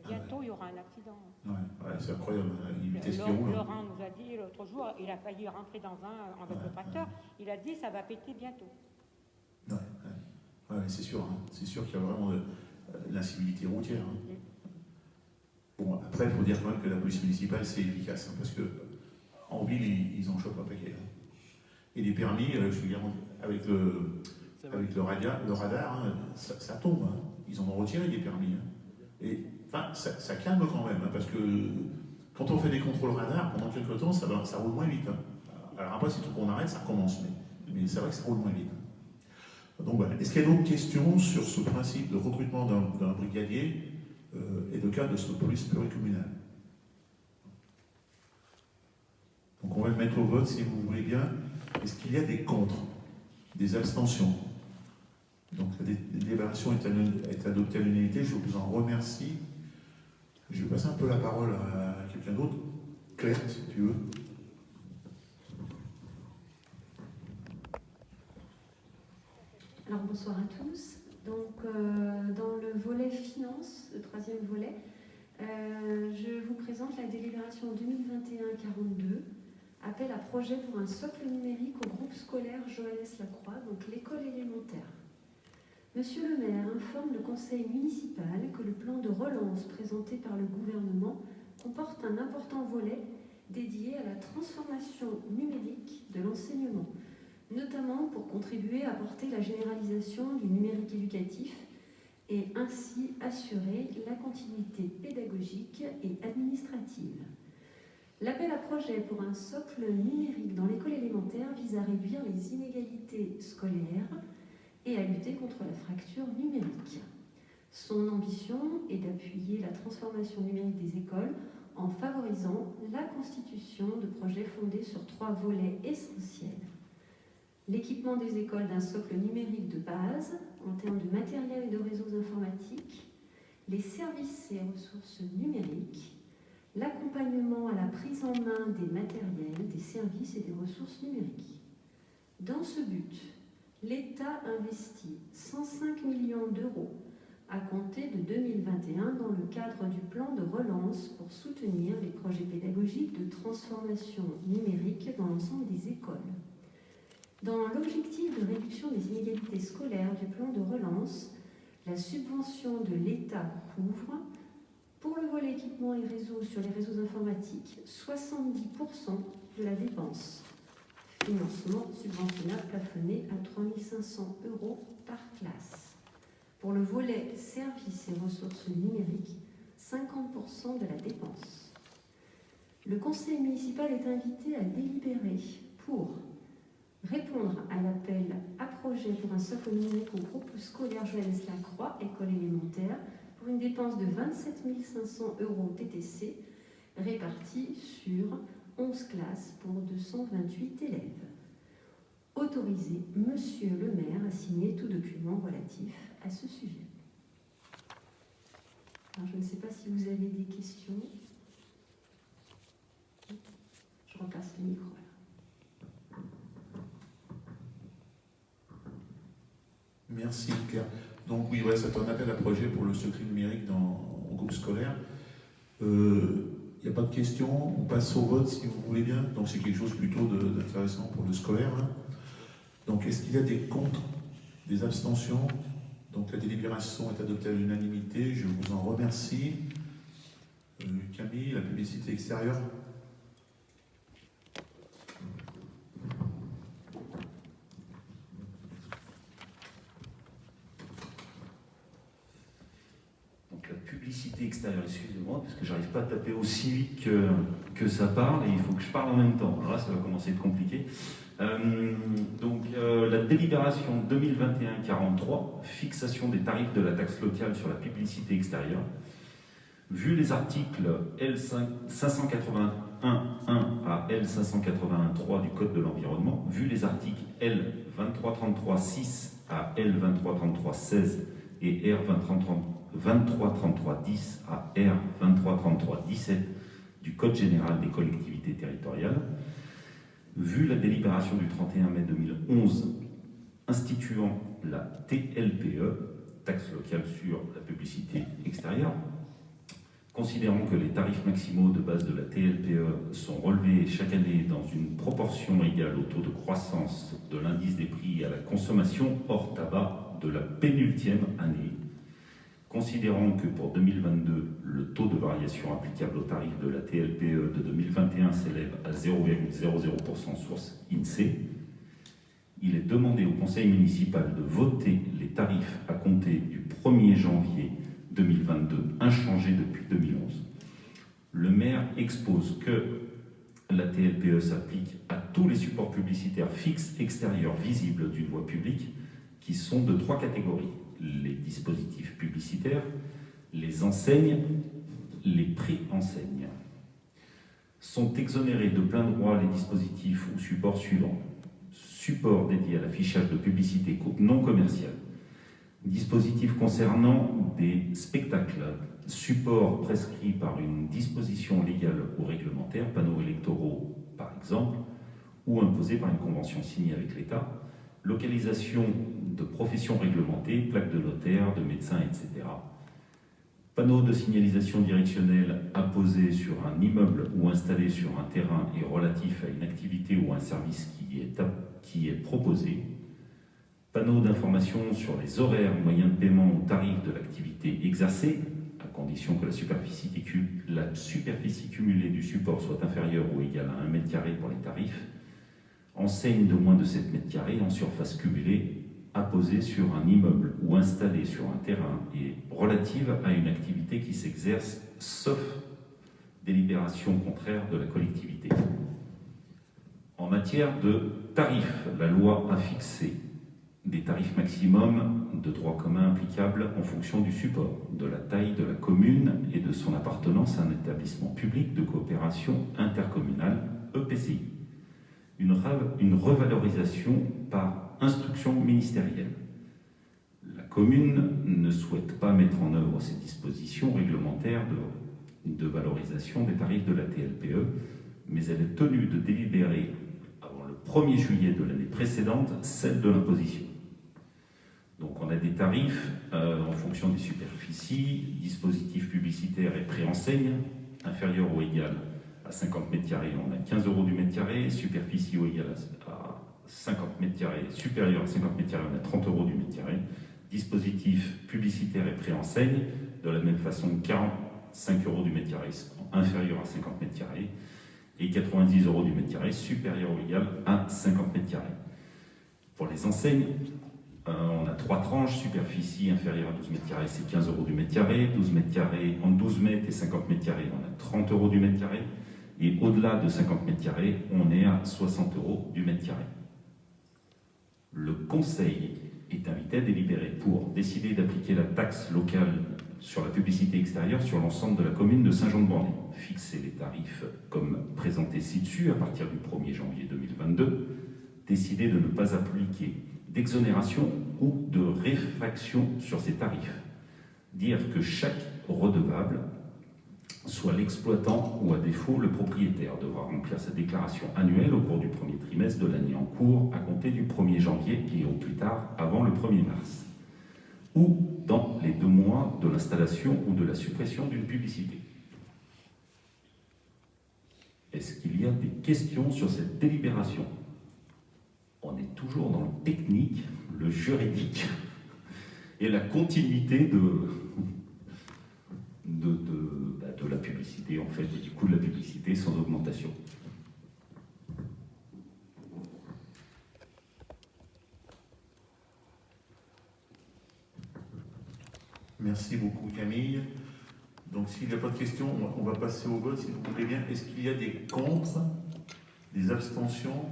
bientôt il y aura un accident.
Ouais, c'est incroyable, les vitesses qui roulent.
Laurent nous a dit l'autre jour, il a failli rentrer dans un avec le tracteur, il a dit ça va péter bientôt.
Ouais, c'est sûr, hein. C'est sûr qu'il y a vraiment l'incivilité routière. Hein. Bon, après, il faut dire quand même que la police municipale, c'est efficace, hein, parce qu'en ville, ils en chopent un paquet. Hein. Et les permis, avec le radar, hein, ça tombe. Hein. Ils en ont retiré des permis. Hein. Et enfin, ça calme quand même, hein, parce que quand on fait des contrôles radar, pendant quelques temps, ça roule moins vite. Hein. Alors après, si tout qu'on arrête, ça recommence. Mais c'est vrai que ça roule moins vite. Donc voilà. Est-ce qu'il y a d'autres questions sur ce principe de recrutement d'un brigadier et de cas de cette police pluricommunale? Donc on va le mettre au vote si vous voulez bien. Est-ce qu'il y a des contre, des abstentions? Donc la délibération est adoptée à l'unanimité. Je vous en remercie. Je vais passer un peu la parole à quelqu'un d'autre. Claire, si tu veux.
Alors bonsoir à tous. Donc dans le volet finance, le troisième volet, je vous présente la délibération 2021-42, appel à projet pour un socle numérique au groupe scolaire Johannes Lacroix, donc l'école élémentaire. Monsieur le maire informe le conseil municipal que le plan de relance présenté par le gouvernement comporte un important volet dédié à la transformation numérique de l'enseignement, notamment pour contribuer à porter la généralisation du numérique éducatif et ainsi assurer la continuité pédagogique et administrative. L'appel à projet pour un socle numérique dans l'école élémentaire vise à réduire les inégalités scolaires et à lutter contre la fracture numérique. Son ambition est d'appuyer la transformation numérique des écoles en favorisant la constitution de projets fondés sur 3 volets essentiels. L'équipement des écoles d'un socle numérique de base en termes de matériel et de réseaux informatiques, les services et ressources numériques, l'accompagnement à la prise en main des matériels, des services et des ressources numériques. Dans ce but, l'État investit 105 millions d'euros à compter de 2021 dans le cadre du plan de relance pour soutenir les projets pédagogiques de transformation numérique dans l'ensemble des écoles. Dans l'objectif de réduction des inégalités scolaires du plan de relance, la subvention de l'État couvre, pour le volet équipement et réseau sur les réseaux informatiques, 70% de la dépense. Financement subventionnable plafonné à 3 500 € par classe. Pour le volet services et ressources numériques, 50% de la dépense. Le conseil municipal est invité à délibérer pour répondre à l'appel à projet pour un socle numérique au groupe scolaire Johannes Lacroix, école élémentaire, pour une dépense de 27 500 € TTC, répartie sur 11 classes pour 228 élèves. Autoriser Monsieur le maire à signer tout document relatif à ce sujet. Alors, je ne sais pas si vous avez des questions. Je repasse le micro.
Merci Claire. Donc oui, ouais, c'est un appel à projet pour le secret numérique au groupe scolaire. Il n'y a pas de questions, on passe au vote si vous voulez bien. Donc c'est quelque chose plutôt d'intéressant pour le scolaire. Hein. Donc est-ce qu'il y a des contre, des abstentions? Donc la délibération est adoptée à l'unanimité, je vous en remercie. Camille, la publicité extérieure.
Publicité extérieure, excusez-moi, parce que j'arrive pas à taper aussi vite que ça parle et il faut que je parle en même temps. Alors là, ça va commencer à être compliqué. La délibération 2021-43, fixation des tarifs de la taxe locale sur la publicité extérieure. Vu les articles L581.1 à L581.3 du Code de l'environnement, vu les articles L2333.6 à L2333.16 et R2333.10 à R2333.17 du Code général des collectivités territoriales, vu la délibération du 31 mai 2011 instituant la TLPE, taxe locale sur la publicité extérieure, considérant que les tarifs maximaux de base de la TLPE sont relevés chaque année dans une proportion égale au taux de croissance de l'indice des prix à la consommation hors tabac de la pénultième année, considérant que pour 2022, le taux de variation applicable au tarif de la TLPE de 2021 s'élève à 0,00% source INSEE, il est demandé au conseil municipal de voter les tarifs à compter du 1er janvier 2022, inchangés depuis 2011. Le maire expose que la TLPE s'applique à tous les supports publicitaires fixes extérieurs visibles d'une voie publique qui sont de 3 catégories. Les dispositifs publicitaires, les enseignes, les prix-enseignes. Sont exonérés de plein droit les dispositifs ou supports suivants. Support dédié à l'affichage de publicité non commerciale. Dispositif concernant des spectacles. Support prescrit par une disposition légale ou réglementaire, panneaux électoraux par exemple, ou imposé par une convention signée avec l'État. Localisation de professions réglementées, plaques de notaire, de médecins, etc. Panneaux de signalisation directionnelle apposés sur un immeuble ou installés sur un terrain et relatifs à une activité ou un service qui est proposé. Panneaux d'information sur les horaires, moyens de paiement ou tarifs de l'activité exercée, à condition que la superficie cumulée du support soit inférieure ou égale à 1 m² pour les tarifs. Enseigne de moins de 7 m² en surface cumulée, apposée sur un immeuble ou installée sur un terrain et relative à une activité qui s'exerce sauf délibération contraire de la collectivité. En matière de tarifs, la loi a fixé des tarifs maximums de droit commun applicables en fonction du support, de la taille de la commune et de son appartenance à un établissement public de coopération intercommunale, EPCI. Une revalorisation par instruction ministérielle. La commune ne souhaite pas mettre en œuvre ces dispositions réglementaires de valorisation des tarifs de la TLPE, mais elle est tenue de délibérer avant le 1er juillet de l'année précédente celle de l'imposition. Donc on a des tarifs en fonction des superficies, dispositifs publicitaires et préenseignes, inférieurs ou égal à 50 m², on a 15 € du mètre carré, superficie ou égale à 50 m², supérieur à 50 m², on a 30 € du mètre carré. Dispositif publicitaire et préenseigne, de la même façon, 45 € du mètre carré, inférieur à 50 m², et 90 € du mètre carré, supérieur ou égal à 50 m². Pour les enseignes, on a 3 tranches, superficie inférieure à 12 m², c'est 15 € du mètre carré, 12 m², entre 12 mètres et 50 m², on a 30 € du mètre carré, et au-delà de 50 m², on est à 60 € du mètre carré. Le Conseil est invité à délibérer pour décider d'appliquer la taxe locale sur la publicité extérieure sur l'ensemble de la commune de Saint-Jean-de-Borny. Fixer les tarifs comme présenté ci-dessus à partir du 1er janvier 2022. Décider de ne pas appliquer d'exonération ou de réfaction sur ces tarifs. Dire que chaque redevable, soit l'exploitant ou à défaut le propriétaire, devra remplir sa déclaration annuelle au cours du premier trimestre de l'année en cours à compter du 1er janvier et au plus tard avant le 1er mars, ou dans les 2 mois de l'installation ou de la suppression d'une publicité. Est-ce qu'il y a des questions sur cette délibération? On est toujours dans le technique, le juridique et la continuité de la publicité, en fait, et du coût de la publicité sans augmentation.
Merci beaucoup Camille. Donc s'il n'y a pas de questions, on va passer au vote si vous voulez bien. Est-ce qu'il y a des contre, des abstentions?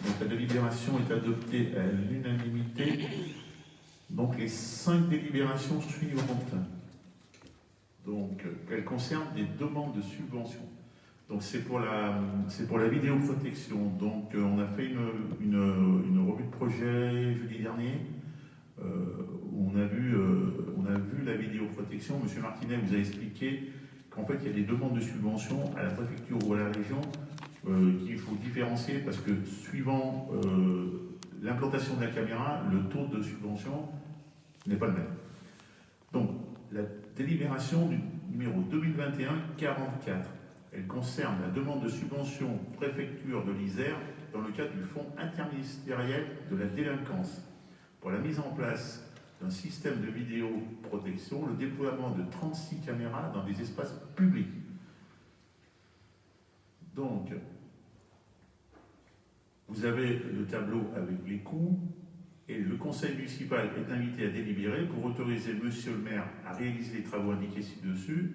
Donc la délibération est adoptée à l'unanimité. Donc les 5 délibérations suivantes. Donc elles concernent des demandes de subventions. Donc c'est pour la vidéoprotection. Donc on a fait une revue de projet jeudi dernier. Où on a vu la vidéoprotection. Monsieur Martinet vous a expliqué qu'en fait il y a des demandes de subventions à la préfecture ou à la région qu'il faut différencier parce que suivant l'implantation de la caméra, le taux de subvention n'est pas le même. Donc la délibération du numéro 2021-44, elle concerne la demande de subvention préfecture de l'Isère dans le cadre du fonds interministériel de la délinquance pour la mise en place d'un système de vidéoprotection, le déploiement de 36 caméras dans des espaces publics. Donc, vous avez le tableau avec les coûts et le conseil municipal est invité à délibérer pour autoriser monsieur le maire à réaliser les travaux indiqués ci-dessus,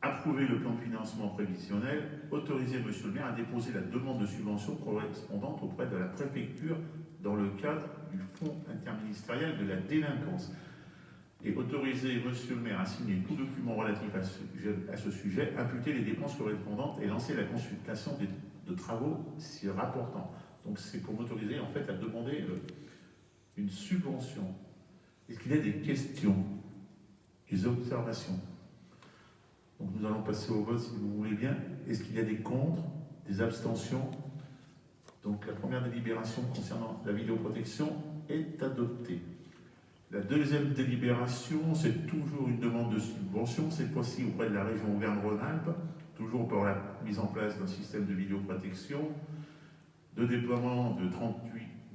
approuver le plan de financement prévisionnel, autoriser monsieur le maire à déposer la demande de subvention correspondante auprès de la préfecture dans le cadre du fonds interministériel de la délinquance. et autoriser Monsieur le maire à signer tout document relatif à ce sujet, imputer les dépenses correspondantes et lancer la consultation de travaux s'y rapportant. Donc c'est pour m'autoriser en fait à demander une subvention. Est-ce qu'il y a des questions, des observations? Donc nous allons passer au vote si vous voulez bien. Est-ce qu'il y a des contre, des abstentions? Donc la première délibération concernant la vidéoprotection est adoptée. La deuxième délibération, c'est toujours une demande de subvention, cette fois-ci auprès de la région Auvergne-Rhône-Alpes, toujours pour la mise en place d'un système de vidéoprotection, de déploiement de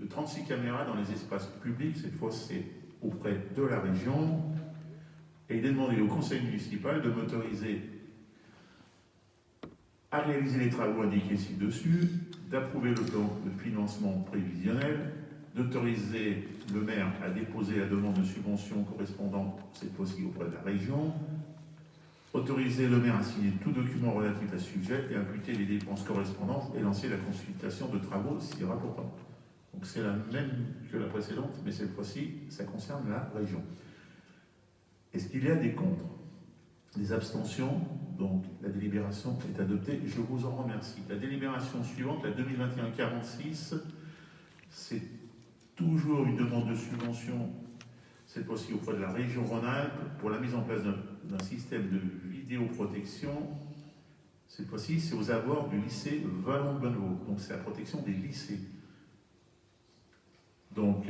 36 caméras dans les espaces publics, cette fois c'est auprès de la région, et il est demandé au conseil municipal de m'autoriser à réaliser les travaux indiqués ci-dessus, d'approuver le plan de financement prévisionnel, d'autoriser le maire à déposer la demande de subvention correspondant cette fois-ci auprès de la région, autoriser le maire à signer tout document relatif à ce sujet et imputer les dépenses correspondantes et lancer la consultation de travaux s'y rapportant. Donc c'est la même que la précédente, mais cette fois-ci, ça concerne la région. Est-ce qu'il y a des contre? Des abstentions? Donc la délibération est adoptée. Je vous en remercie. La délibération suivante, la 2021-46, c'est toujours une demande de subvention, cette fois-ci auprès de la région Rhône-Alpes, pour la mise en place d'un système de vidéoprotection. Cette fois-ci, c'est aux abords du lycée Vallon-Bonneau. Donc c'est la protection des lycées. Donc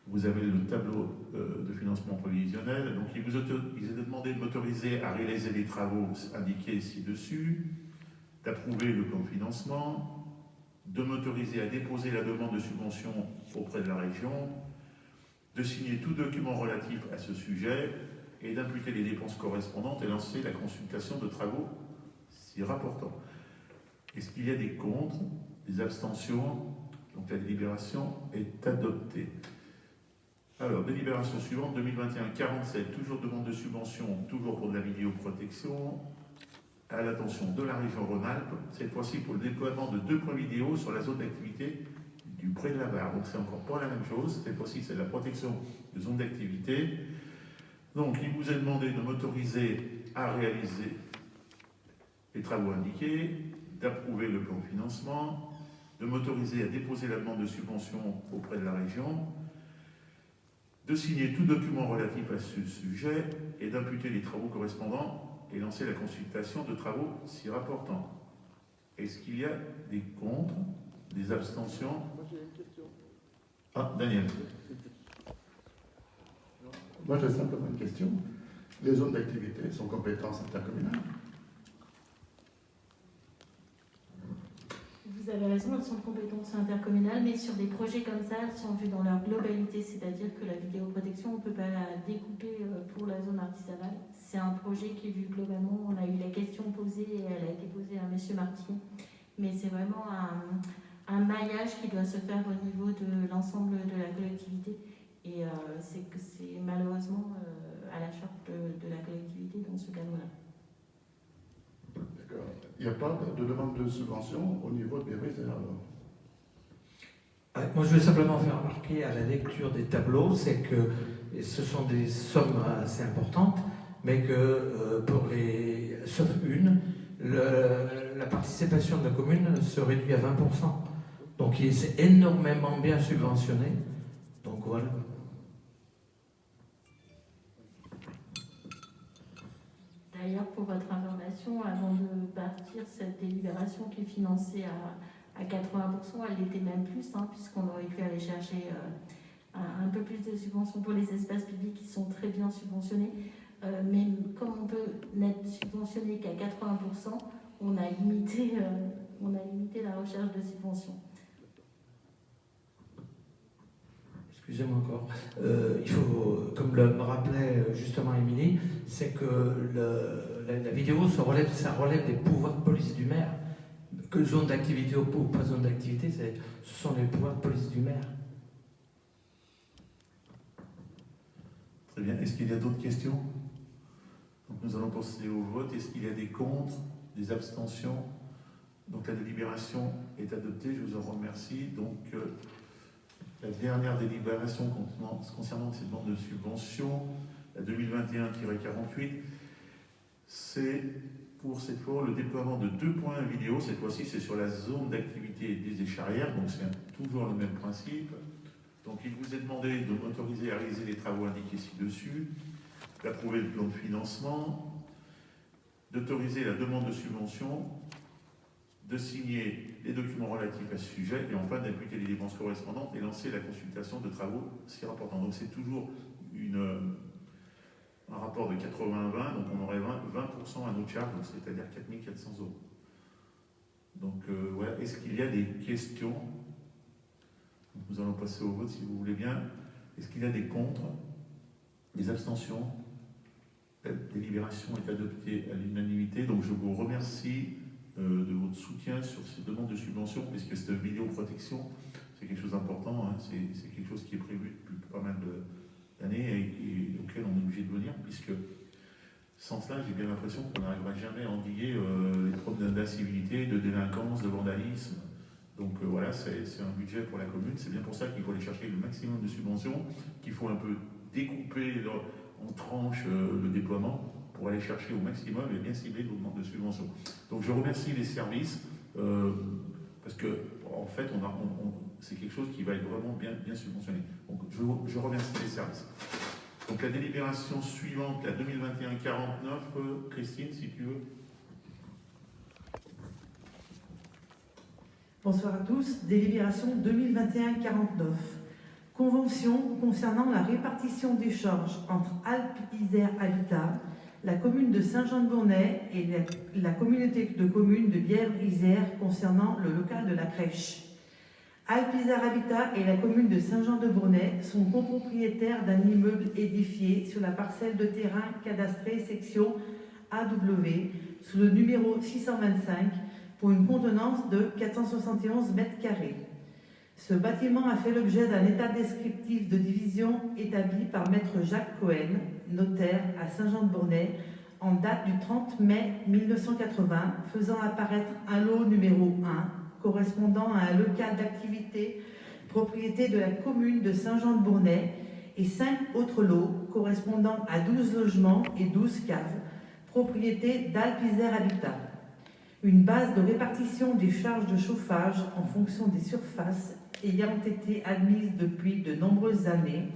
vous avez le tableau de financement prévisionnel. Donc il est demandé de m'autoriser à réaliser les travaux indiqués ci-dessus, d'approuver le plan de financement, de m'autoriser à déposer la demande de subvention auprès de la région, de signer tout document relatif à ce sujet et d'imputer les dépenses correspondantes et lancer la consultation de travaux s'y rapportant. Est-ce qu'il y a des contre, des abstentions? Donc la délibération est adoptée. Alors, délibération suivante, 2021-47, toujours demande de subvention, toujours pour de la vidéoprotection, à l'attention de la région Rhône-Alpes, cette fois-ci pour le déploiement de 2 points vidéo sur la zone d'activité du Pré de la Barre. Donc c'est encore pas la même chose, cette fois-ci c'est de la protection de zone d'activité. Donc il vous est demandé de m'autoriser à réaliser les travaux indiqués, d'approuver le plan de financement, de m'autoriser à déposer la demande de subvention auprès de la région, de signer tout document relatif à ce sujet et d'imputer les travaux correspondants et lancer la consultation de travaux s'y rapportant. Est-ce qu'il y a des contre, des abstentions?
Moi j'ai une question.
Ah, Daniel.
Moi j'ai simplement une question. Les zones d'activité sont compétences intercommunales?
Vous avez raison, elles sont de compétences intercommunales, mais sur des projets comme ça, elles sont vues dans leur globalité, c'est-à-dire que la vidéoprotection, on ne peut pas la découper pour la zone artisanale. C'est un projet qui est vu globalement. On a eu la question posée et elle a été posée à M. Martin, mais c'est vraiment un maillage qui doit se faire au niveau de l'ensemble de la collectivité. Et c'est malheureusement à la charge de la collectivité dans ce cadre-là.
D'accord. Il n'y a pas de demande de subvention au niveau des réserves?
Moi, je veux simplement faire remarquer à la lecture des tableaux, c'est que ce sont des sommes assez importantes, mais que sauf une, la participation de la commune se réduit à 20%. Donc, c'est énormément bien subventionné. Donc, voilà.
D'ailleurs, pour votre information, avant de partir, cette délibération qui est financée à 80%, elle était même plus, puisqu'on aurait pu aller chercher un peu plus de subventions pour les espaces publics qui sont très bien subventionnés. Mais comme on peut n'être subventionné qu'à 80%, on a limité la recherche de subventions.
Excusez-moi encore. Il faut, comme le rappelait justement Émilie, c'est que la vidéo, ça relève des pouvoirs de police du maire. Que zone d'activité ou pas zone d'activité, ce sont les pouvoirs de police du maire.
Très bien. Est-ce qu'il y a d'autres questions? Donc nous allons passer au vote. Est-ce qu'il y a des contre, des abstentions? Donc la délibération est adoptée. Je vous en remercie. Donc la dernière délibération concernant ces demandes de subvention, la la 2021-48, c'est pour cette fois le déploiement de 2 points vidéo. Cette fois-ci, c'est sur la zone d'activité des écharrières, donc c'est toujours le même principe. Donc il vous est demandé de m'autoriser à réaliser les travaux indiqués ci-dessus, d'approuver le plan de financement, d'autoriser la demande de subvention, de signer les documents relatifs à ce sujet et enfin d'imputer les dépenses correspondantes et lancer la consultation de travaux si rapportant. Donc c'est toujours un rapport de 80-20, donc on aurait 20% à notre charge, c'est-à-dire 4 400 €. Donc voilà, est-ce qu'il y a des questions? Nous allons passer au vote si vous voulez bien. Est-ce qu'il y a des contre? Des abstentions? La délibération est adoptée à l'unanimité, donc je vous remercie de votre soutien sur ces demandes de subvention, puisque cette vidéoprotection, c'est quelque chose d'important, hein, c'est quelque chose qui est prévu depuis pas mal d'années et auquel on est obligé de venir, puisque sans cela, j'ai bien l'impression qu'on n'arrivera jamais à endiguer les problèmes d'incivilité, de délinquance, de vandalisme. Donc voilà, c'est un budget pour la commune, c'est bien pour ça qu'il faut aller chercher le maximum de subventions, qu'il faut un peu découper en tranches le déploiement, pour aller chercher au maximum et bien cibler nos demandes de subvention. Donc je remercie les services, parce que en fait, c'est quelque chose qui va être vraiment bien subventionné. Donc je remercie les services. Donc la délibération suivante, la 2021-49, Christine, si tu veux.
Bonsoir à tous. Délibération 2021-49. Convention concernant la répartition des charges entre Alpes Isère Habitat, la commune de Saint-Jean-de-Bournay et la communauté de communes de Bièvre-Isère concernant le local de la crèche. Alpes Isère Habitat et la commune de Saint-Jean-de-Bournay sont copropriétaires d'un immeuble édifié sur la parcelle de terrain cadastrée section AW sous le numéro 625 pour une contenance de 471 mètres carrés. Ce bâtiment a fait l'objet d'un état descriptif de division établi par maître Jacques Cohen, notaire à Saint-Jean-de-Bournay, en date du 30 mai 1980, faisant apparaître un lot numéro 1, correspondant à un local d'activité, propriété de la commune de Saint-Jean-de-Bournay, et 5 autres lots, correspondant à 12 logements et 12 cases, propriété d'Alpes Isère Habitat. Une base de répartition des charges de chauffage en fonction des surfaces ayant été admise depuis de nombreuses années,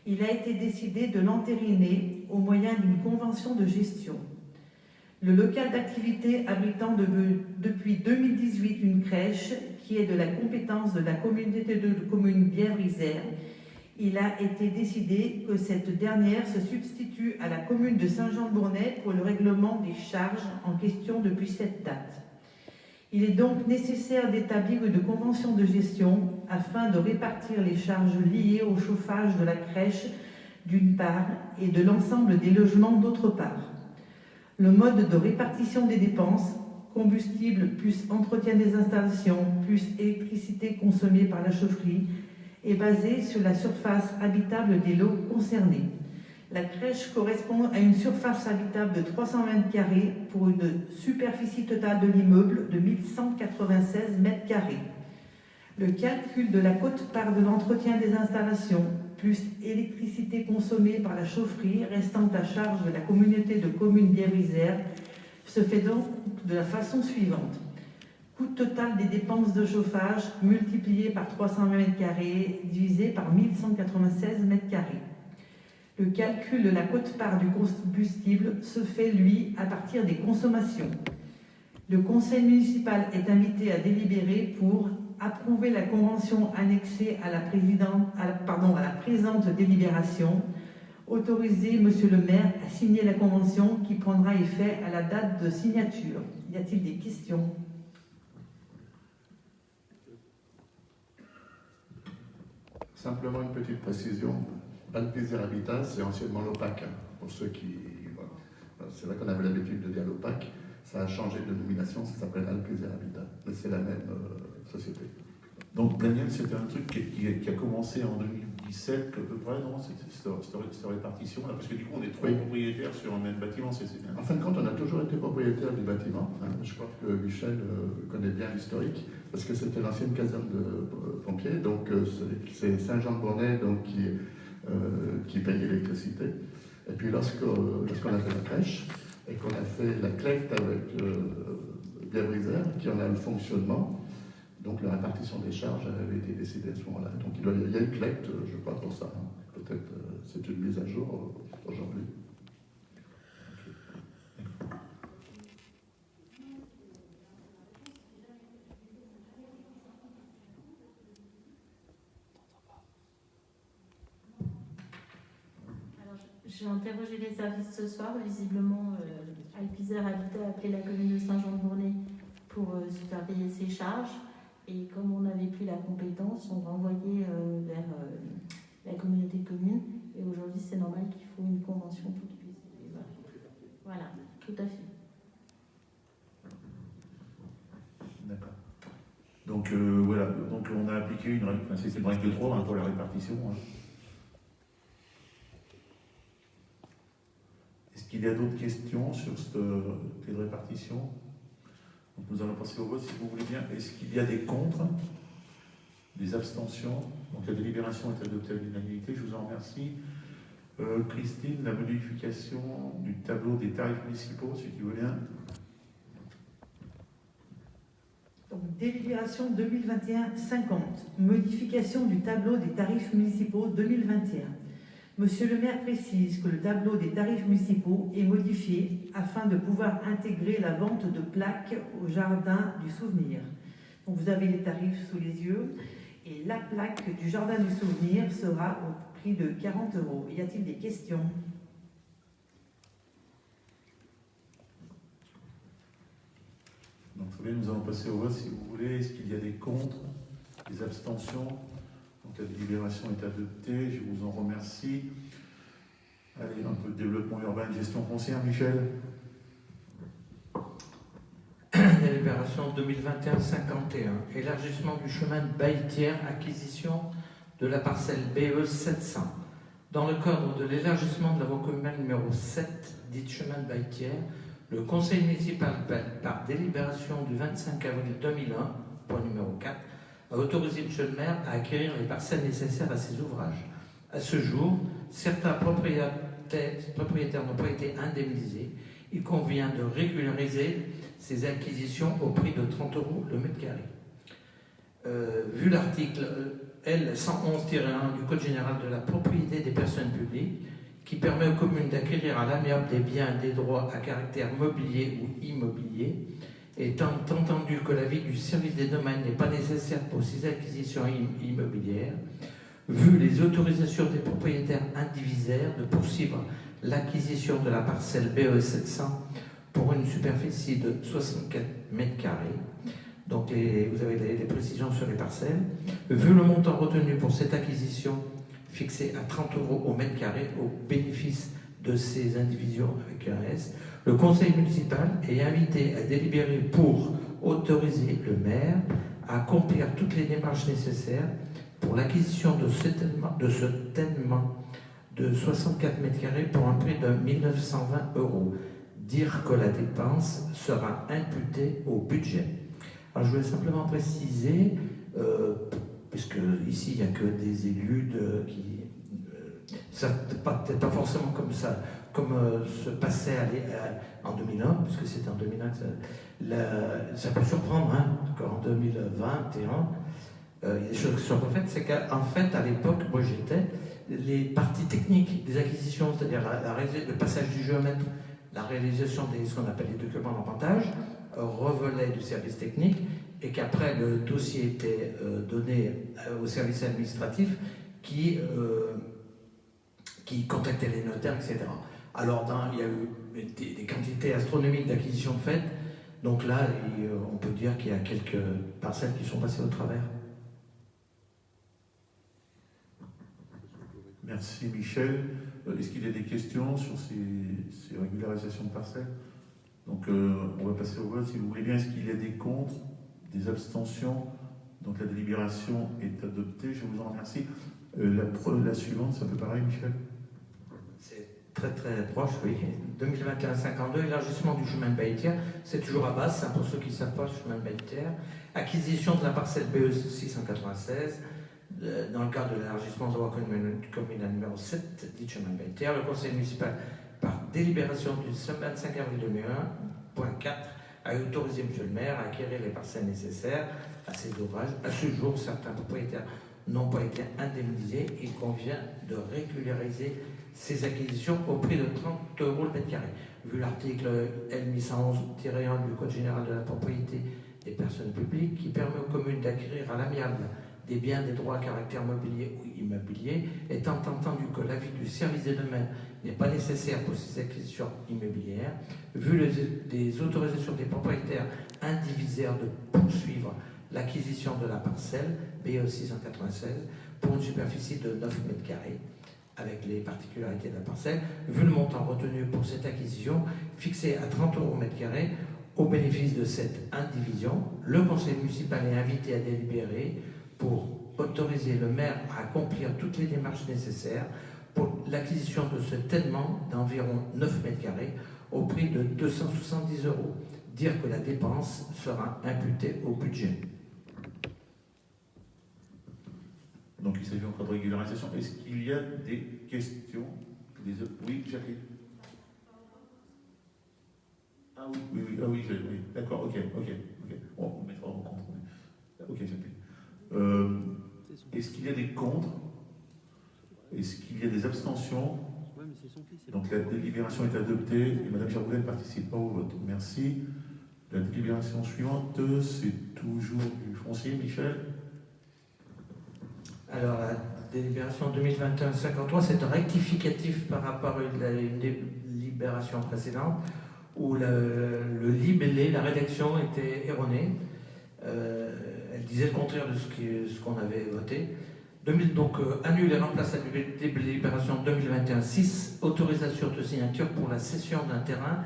il a été décidé de l'entériner au moyen d'une convention de gestion. Le local d'activité abritant depuis 2018 une crèche qui est de la compétence de la communauté de communes Bièvre-Isère, il a été décidé que cette dernière se substitue à la commune de Saint-Jean-de-Bournay pour le règlement des charges en question depuis cette date. Il est donc nécessaire d'établir une convention de gestion afin de répartir les charges liées au chauffage de la crèche d'une part et de l'ensemble des logements d'autre part. Le mode de répartition des dépenses, combustible plus entretien des installations plus électricité consommée par la chaufferie, est basé sur la surface habitable des lots concernés. La crèche correspond à une surface habitable de 300 mètres carrés pour une superficie totale de l'immeuble de 1196 mètres carrés. Le calcul de la quote-part de l'entretien des installations plus électricité consommée par la chaufferie restant à charge de la communauté de communes Bièvre-Isère se fait donc de la façon suivante. Coût total des dépenses de chauffage multiplié par 300 m² divisé par 1196 m². Le calcul de la quote-part du combustible se fait, lui, à partir des consommations. Le conseil municipal est invité à délibérer pour approuver la convention annexée à la présente délibération, autoriser Monsieur le maire à signer la convention qui prendra effet à la date de signature. Y a-t-il des questions ?
Simplement une petite précision. Alpes Isère Habitat, c'est anciennement l'OPAC. Pour ceux qui. Voilà. C'est là qu'on avait l'habitude de dire l'OPAC. Ça a changé de nomination, ça s'appelle Alpes Isère Habitat. Mais c'est la même société.
Donc Daniel, c'était un truc qui a commencé en 2017 à peu près, non? Cette répartition-là, parce que du coup on est trois propriétaires sur un même bâtiment, c'est bien.
En fin de compte, on a toujours été propriétaire du bâtiment. Je crois que Michel connaît bien l'historique, parce que c'était l'ancienne caserne de pompiers, donc c'est Saint-Jean-de-Bournay qui paye l'électricité. Et puis lorsqu'on a fait la crèche et qu'on a fait la collecte avec Bièvre-Isère, qui en a le fonctionnement, donc la répartition des charges avait été décidée à ce moment-là. Donc il y a une collecte, je crois, pour ça. Hein. Peut-être c'est une mise à jour aujourd'hui.
J'ai interrogé les services ce soir. Visiblement, Alpizère Habitat a appelé la commune de Saint-Jean-de-Bournay pour se faire payer ses charges. Et comme on n'avait plus la compétence, on renvoyait vers la communauté de communes. Et aujourd'hui, c'est normal qu'il faut une convention pour qu'ils puissent. Voilà, tout à fait.
D'accord. Donc voilà, donc on a appliqué une règle, enfin, c'est une règle de 3 pour la répartition. Hein. Est-ce qu'il y a d'autres questions sur cette clé de répartition? Donc nous allons passer au vote si vous voulez bien. Est-ce qu'il y a des contre, des abstentions? Donc la délibération est adoptée à l'unanimité, je vous en remercie. Christine, la modification du tableau des tarifs municipaux, si tu veux bien.
Donc, délibération 2021-50, modification du tableau des tarifs municipaux 2021. Monsieur le maire précise que le tableau des tarifs municipaux est modifié afin de pouvoir intégrer la vente de plaques au jardin du souvenir. Donc vous avez les tarifs sous les yeux et la plaque du jardin du souvenir sera au prix de 40 €. Y a-t-il des questions?
Donc très bien, nous allons passer au vote si vous voulez. Est-ce qu'il y a des contre, des abstentions? Donc la délibération est adoptée, je vous en remercie. Allez, un peu de développement urbain et gestion foncière, Michel.
Délibération 2021-51, élargissement du chemin de Baïtière, acquisition de la parcelle BE 700. Dans le cadre de l'élargissement de la voie communale numéro 7, dite chemin de Baïtière, le conseil municipal, par délibération du 25 avril 2001, point numéro 4, a autorisé M. le maire à acquérir les parcelles nécessaires à ses ouvrages. À ce jour, certains propriétaires n'ont pas été indemnisés. Il convient de régulariser ces acquisitions au prix de 30 € le mètre carré. Vu l'article L111-1 du Code général de la propriété des personnes publiques, qui permet aux communes d'acquérir à l'amiable des biens et des droits à caractère mobilier ou immobilier, étant entendu que l'avis du service des domaines n'est pas nécessaire pour ces acquisitions immobilières, vu les autorisations des propriétaires indivisaires de poursuivre l'acquisition de la parcelle BE 700 pour une superficie de 64 mètres carrés. Donc vous avez les précisions sur les parcelles. Vu le montant retenu pour cette acquisition, fixé à 30 € au mètre carré au bénéfice de ces indivisions avec un S, le conseil municipal est invité à délibérer pour autoriser le maire à accomplir toutes les démarches nécessaires pour l'acquisition de ce tènement de 64 mètres carrés pour un prix de 1 920 €. Dire que la dépense sera imputée au budget. Alors je voulais simplement préciser, puisque ici il n'y a que des élus qui... ça peut-être pas forcément comme ça, comme se passait en 2001, puisque c'était en 2001 que ça peut surprendre, hein, qu'en 2021, il y a des choses qui sont refaites, c'est qu'en fait, à l'époque, moi j'étais, les parties techniques des acquisitions, c'est-à-dire le passage du géomètre, la réalisation de ce qu'on appelle les documents d'empantage, revenait du service technique, et qu'après le dossier était donné au service administratif qui contactait les notaires, etc. Alors, il y a eu des quantités astronomiques d'acquisitions faites. Donc là, on peut dire qu'il y a quelques parcelles qui sont passées au travers.
Merci Michel. Est-ce qu'il y a des questions sur ces régularisations de parcelles? Donc on va passer au vote si vous voulez bien. Est-ce qu'il y a des contre, des abstentions? Donc la délibération est adoptée, je vous en remercie. La suivante, c'est un peu pareil Michel?
Très très proche, oui. 2021-52, élargissement du chemin de Baïtière, c'est toujours à Basse, pour ceux qui ne savent pas, le chemin de Baïtière. Acquisition de la parcelle BE 696, dans le cadre de l'élargissement de la loi communale numéro 7, dit chemin Belter, le conseil municipal, par délibération du 25 avril 2001.4, a autorisé M. le maire à acquérir les parcelles nécessaires à ces ouvrages. À ce jour, certains propriétaires n'ont pas été indemnisés. Il convient de régulariser ces acquisitions au prix de 30 € le mètre carré. Vu l'article L1111-1 du Code général de la propriété des personnes publiques, qui permet aux communes d'acquérir à l'amiable des biens, des droits à caractère mobilier ou immobilier, étant entendu que l'avis du service des domaines n'est pas nécessaire pour ces acquisitions immobilières, vu les autorisations des propriétaires indivisaires de poursuivre l'acquisition de la parcelle BE 696 pour une superficie de 9 m², avec les particularités de la parcelle, vu le montant retenu pour cette acquisition fixé à 30 € au mètre carré, au bénéfice de cette indivision, le conseil municipal est invité à délibérer pour autoriser le maire à accomplir toutes les démarches nécessaires pour l'acquisition de ce tellement d'environ 9 m² au prix de 270 €. Dire que la dépense sera imputée au budget.
Donc il s'agit encore de régularisation. Est-ce qu'il y a des questions? Oui, Jacqueline. Ah oui, oui. D'accord, ok. On mettra en compte. Ok, Jacqueline. Est-ce qu'il y a des contre? Est-ce qu'il y a des abstentions? Donc la délibération est adoptée et Mme Gerboulet ne participe pas au vote. Merci. La délibération suivante, c'est toujours du foncier, Michel.
Alors, la délibération 2021-53, c'est un rectificatif par rapport à une délibération précédente où le libellé, la rédaction était erronée. Elle disait le contraire de ce qu'on avait voté. Donc, annule et remplace la délibération 2021-6, autorisation de signature pour la cession d'un terrain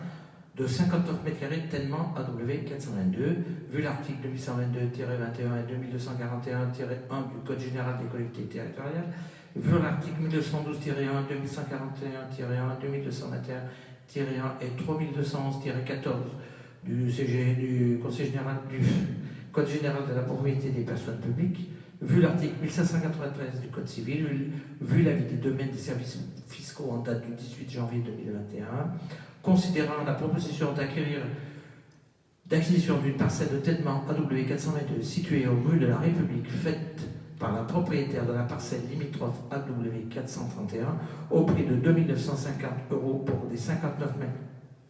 de 59 m² tellement AW 422, vu l'article 2122-21 et 2241-1 du Code général des collectivités territoriales, vu l'article 1212-1, 2141-1, 2221-1 et 3211-14 du Conseil général du Code général de la propriété des personnes publiques, vu l'article 1593 du Code civil, vu l'avis des domaines des services fiscaux en date du 18 janvier 2021, considérant la proposition d'acquisition d'une parcelle de tellement AW 422 située aux rues de la République faite par la propriétaire de la parcelle limitrophe AW 431 au prix de 2 950 € pour les 59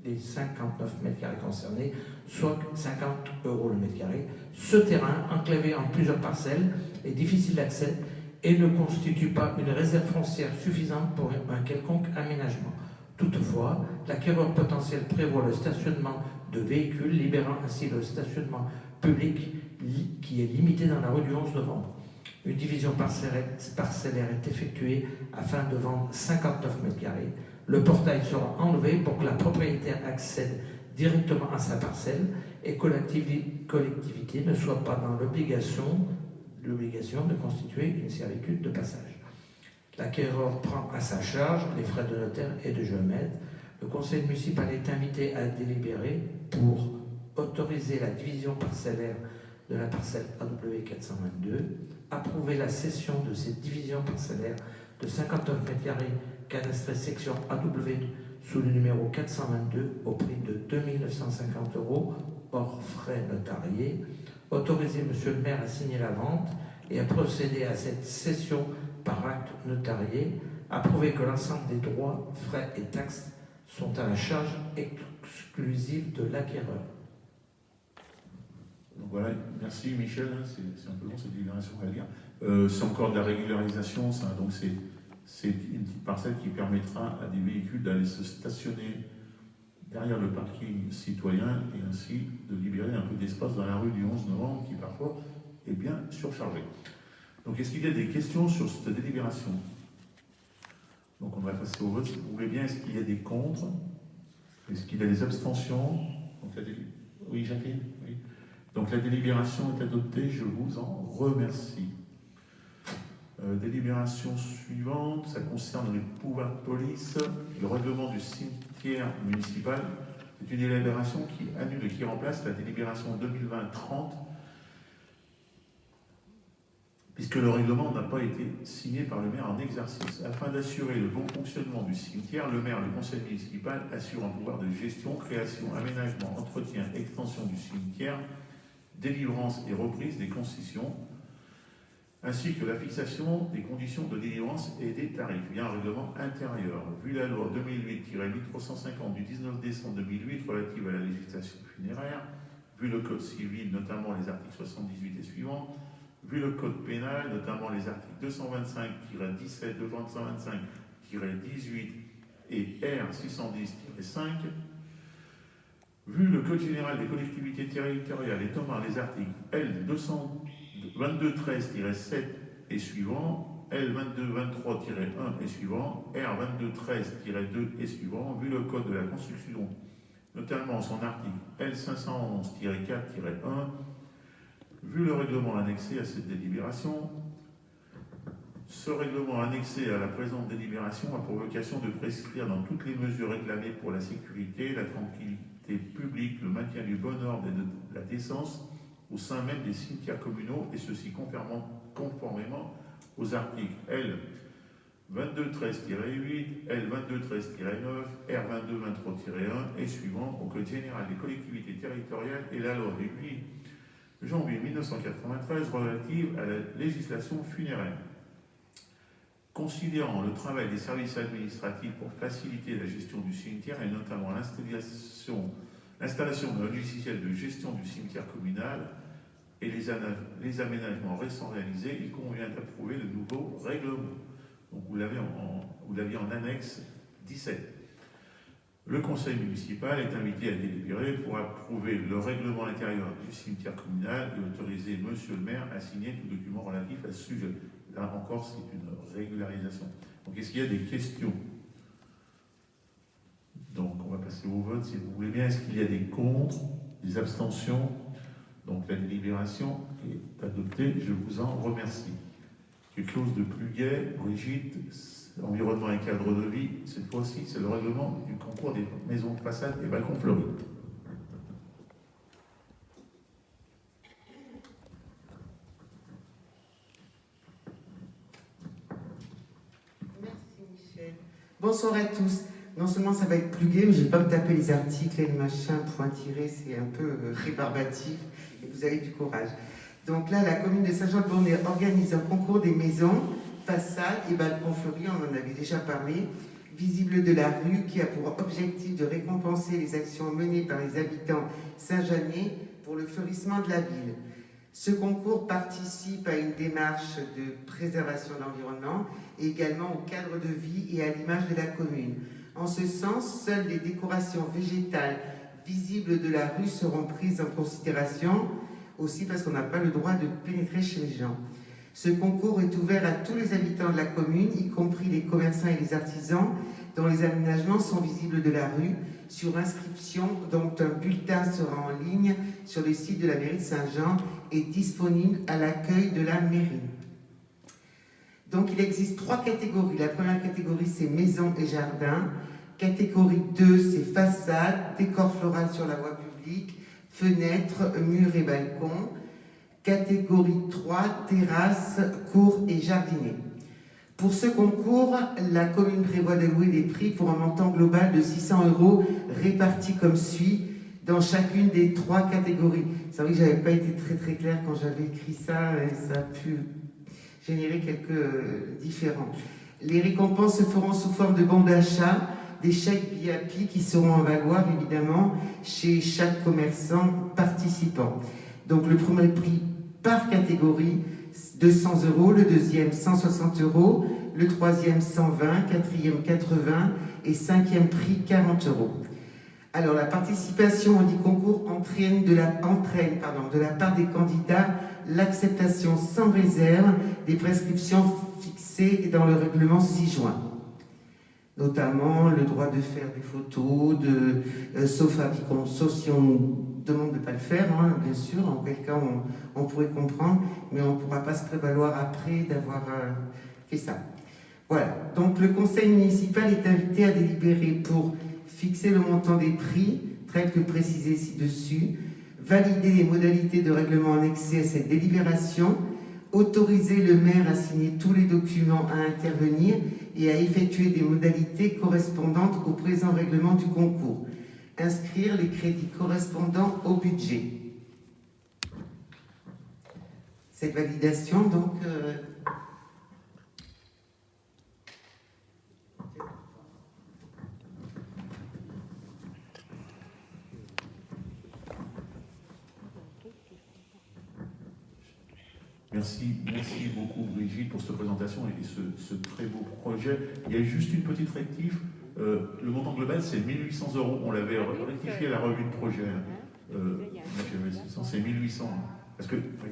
m² concernés, soit 50 € le mètre carré. Ce terrain, enclavé en plusieurs parcelles, est difficile d'accès et ne constitue pas une réserve foncière suffisante pour un quelconque aménagement. Toutefois, l'acquéreur potentiel prévoit le stationnement de véhicules, libérant ainsi le stationnement public qui est limité dans la rue du 11 novembre. Une division parcellaire est effectuée afin de vendre 59 m². Le portail sera enlevé pour que la propriétaire accède directement à sa parcelle et que la collectivité ne soit pas dans l'obligation de constituer une servitude de passage. L'acquéreur prend à sa charge les frais de notaire et de géomètre. Le conseil municipal est invité à délibérer pour autoriser la division parcellaire de la parcelle AW 422, approuver la cession de cette division parcellaire de 59 m² cadastrée section AW sous le numéro 422 au prix de 2 950 € hors frais notariés, autoriser M. le maire à signer la vente et à procéder à cette cession par acte notarié, approuver que l'ensemble des droits, frais et taxes sont à la charge exclusive de l'acquéreur.
Donc voilà, merci Michel, c'est un peu long cette délibération, on va dire. C'est encore de la régularisation, ça, donc c'est une petite parcelle qui permettra à des véhicules d'aller se stationner derrière le parking citoyen et ainsi de libérer un peu d'espace dans la rue du 11 novembre qui parfois est bien surchargée. Donc est-ce qu'il y a des questions sur cette délibération? Donc on va passer au vote. Si vous voulez bien, est-ce qu'il y a des contre? Est-ce qu'il y a des abstentions? Donc, oui, Jacqueline? Oui. Donc la délibération est adoptée, je vous en remercie. Délibération suivante, ça concerne les pouvoirs de police, le règlement du cimetière municipal. C'est une délibération qui annule et qui remplace la délibération 2020-30 puisque le règlement n'a pas été signé par le maire en exercice. Afin d'assurer le bon fonctionnement du cimetière, le maire et le conseil municipal assurent un pouvoir de gestion, création, aménagement, entretien, extension du cimetière, délivrance et reprise des concessions, ainsi que la fixation des conditions de délivrance et des tarifs via un règlement intérieur. Vu la loi 2008-1350 du 19 décembre 2008 relative à la législation funéraire, vu le code civil, notamment les articles 78 et suivants, vu le code pénal, notamment les articles 225-17, 225-18 et R610-5, vu le code général des collectivités territoriales, et notamment les articles L2213-7 et suivants, L2223-1 et suivants, R2213-2 et suivants, vu le code de la construction, notamment son article L511-4-1, vu le règlement annexé à cette délibération. Ce règlement annexé à la présente délibération a pour vocation de prescrire dans toutes les mesures réclamées pour la sécurité, la tranquillité publique, le maintien du bon ordre et de la décence au sein même des cimetières communaux, et ceci conformément aux articles L 2213-8, L2213-9, R2223-1 et suivants au Code général des collectivités territoriales et la loi du 8 janvier 1993 relative à la législation funéraire. Considérant le travail des services administratifs pour faciliter la gestion du cimetière et notamment l'installation d'un logiciel de gestion du cimetière communal et les aménagements récents réalisés, il convient d'approuver le nouveau règlement. Donc vous l'aviez en annexe 17. Le conseil municipal est invité à délibérer pour approuver le règlement intérieur du cimetière communal et autoriser monsieur le maire à signer tout document relatif à ce sujet. Là encore, c'est une régularisation. Donc est-ce qu'il y a des questions? Donc on va passer au vote si vous voulez bien. Est-ce qu'il y a des contre, des abstentions? Donc la délibération est adoptée. Je vous en remercie. Quelque chose de plus gai, Brigitte, environnement et cadre de vie, cette fois-ci, c'est le règlement du concours des maisons de façade et balcons fleuris.
Merci Michel. Bonsoir à tous. Non seulement ça va être plus gai, mais je ne vais pas me taper les articles et les machins, point tiré, c'est un peu rébarbatif et vous avez du courage. Donc là, la commune de Saint-Jean-de-Bornay organise un concours des maisons, façades et balcons fleuris, on en avait déjà parlé, visibles de la rue, qui a pour objectif de récompenser les actions menées par les habitants saint-jeanais pour le fleurissement de la ville. Ce concours participe à une démarche de préservation de l'environnement et également au cadre de vie et à l'image de la commune. En ce sens, seules les décorations végétales visibles de la rue seront prises en considération, aussi parce qu'on n'a pas le droit de pénétrer chez les gens. Ce concours est ouvert à tous les habitants de la commune, y compris les commerçants et les artisans, dont les aménagements sont visibles de la rue, sur inscription, dont un bulletin sera en ligne sur le site de la mairie de Saint-Jean et disponible à l'accueil de la mairie. Donc il existe 3 catégories. La première catégorie, c'est maisons et jardins. Catégorie 2, c'est façades, décor floral sur la voie publique, fenêtres, murs et balcons. Catégorie 3, terrasses, cours et jardiniers. Pour ce concours, la commune prévoit d'allouer des prix pour un montant global de 600 € répartis comme suit dans chacune des 3 catégories. C'est vrai que je n'avais pas été très claire quand j'avais écrit ça et ça a pu générer quelques différends. Les récompenses se feront sous forme de bons d'achat, des chèques VIP qui seront en valoir évidemment chez chaque commerçant participant. Donc le premier prix par catégorie, 200 €, le deuxième 160 €, le troisième 120, quatrième 80 et cinquième prix 40 €. Alors la participation au dit concours entraîne de la part des candidats l'acceptation sans réserve des prescriptions fixées dans le règlement 6 juin. Notamment le droit de faire des photos, sauf avis si on demande de ne pas le faire, hein, bien sûr, en quel cas on pourrait comprendre, mais on ne pourra pas se prévaloir après d'avoir fait ça. Voilà, donc le conseil municipal est invité à délibérer pour fixer le montant des prix, tel que précisé ci-dessus, valider les modalités de règlement annexées à cette délibération, autoriser le maire à signer tous les documents à intervenir et à effectuer des modalités correspondantes au présent règlement du concours. Inscrire les crédits correspondants au budget. Cette validation, donc,
Merci beaucoup Brigitte pour cette présentation et ce très beau projet. Il y a juste une petite rectif. Le montant global, c'est 1 800 €. On l'avait rectifié à la revue de projet. C'est 1 800. Parce que... Oui.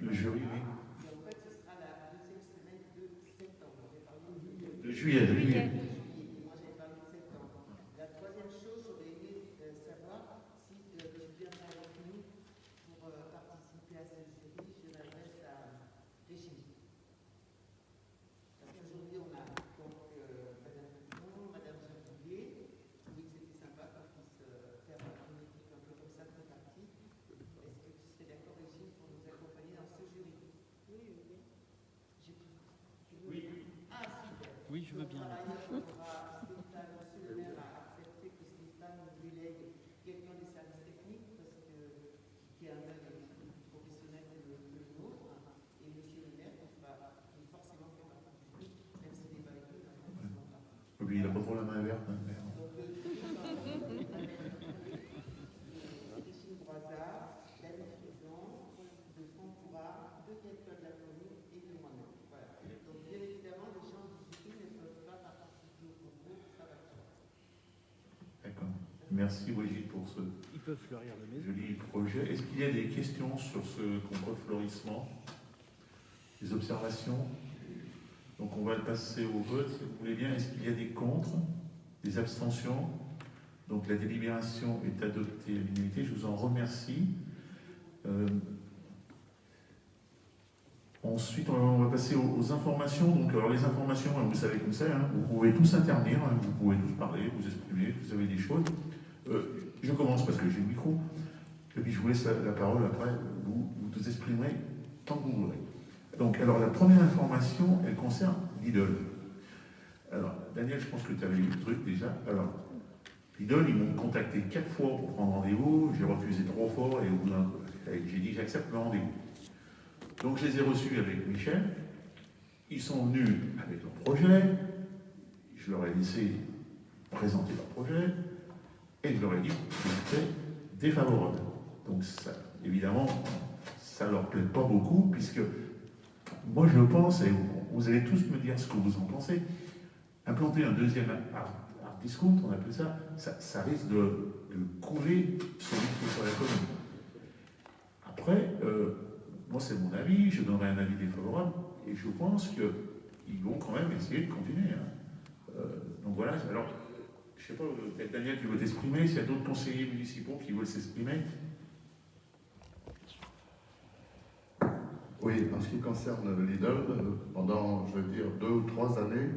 Le jury, oui. Le juillet.
Moi, j'avais parlé de septembre. La troisième chose, j'aurais aimé savoir si tu viendrais avec nous pour participer à cette jury. Je m'adresse à Régine. Parce qu'aujourd'hui, on a donc Madame Fouillon, Madame Gervillier. Je trouvais que c'était sympa qu'on puisse faire une équipe un peu comme ça, très partie. Est-ce que tu serais d'accord, Régine, pour nous accompagner dans ce jury?
Oui, je veux bien.
Monsieur le maire a accepté que Stéphane nous délègue quelqu'un des services techniques parce que qui a un œil plus professionnel que le nôtre. Et monsieur le maire va forcément faire partie du jury, même s'il n'est pas avec nous,
Oui, il n'a pas trop la main verte.
Christine Broisard, David Frison, de Foncoura, de quelqu'un de la commune et de moi-même. Voilà. Donc bien évidemment, les gens du jury ne peuvent pas participer au concours, ça va faire.
D'accord. Merci Brigitte pour ce joli projet. Est-ce qu'il y a des questions sur ce concours de fleurissement? Des observations? Donc on va le passer au vote, si vous voulez bien. Est-ce qu'il y a des contre? Des abstentions? Donc la délibération est adoptée à l'unanimité. Je vous en remercie. Ensuite, on va passer aux informations. Donc, alors les informations, vous savez comme ça, hein, vous pouvez tous intervenir, hein, vous pouvez tous parler, vous exprimer, vous avez des choses. Je commence parce que j'ai le micro, et puis je vous laisse la parole après, vous exprimerez tant que vous voudrez. Donc, alors la première information, elle concerne Lidl. Alors, Daniel, je pense que tu avais eu le truc déjà. Alors, Lidl, ils m'ont contacté 4 fois pour prendre rendez-vous, j'ai refusé 3 fois, et au bout d'un coup, j'ai dit j'accepte le rendez-vous. Donc je les ai reçus avec Michel, ils sont venus avec leur projet, je leur ai laissé présenter leur projet, et je leur ai dit que j'étais défavorable. Donc ça, évidemment, ça ne leur plaît pas beaucoup, puisque moi je pense, et vous allez tous me dire ce que vous en pensez, implanter un deuxième art discount, on appelle ça, ça risque de couler celui qui est sur la commune. Après, moi, c'est mon avis, je donnerai un avis défavorable, et je pense qu'ils vont quand même essayer de continuer. Hein. Donc voilà, alors, je ne sais pas, peut-être Daniel, tu veux t'exprimer, s'il y a d'autres conseillers municipaux qui veulent s'exprimer.
Oui, en ce qui concerne Lidl, pendant, je veux dire, 2 ou 3 années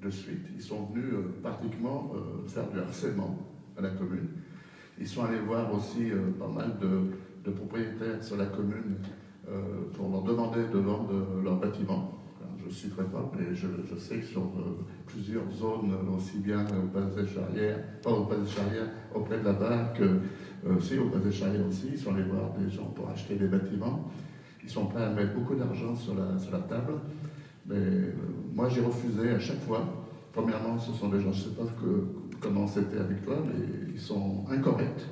de suite, ils sont venus pratiquement faire du harcèlement à la commune. Ils sont allés voir aussi pas mal de propriétaires sur la commune pour leur demander de vendre leur bâtiment. Je ne citerai pas, mais je sais que sur plusieurs zones, aussi bien au passage arrière, pas au passage arrière, auprès de la barre, que aussi au passage arrière aussi, ils sont allés voir des gens pour acheter des bâtiments. Ils sont prêts à mettre beaucoup d'argent sur la table. Mais moi, j'ai refusé à chaque fois. Premièrement, ce sont des gens, je ne sais pas comment c'était avec toi, mais ils sont incorrects.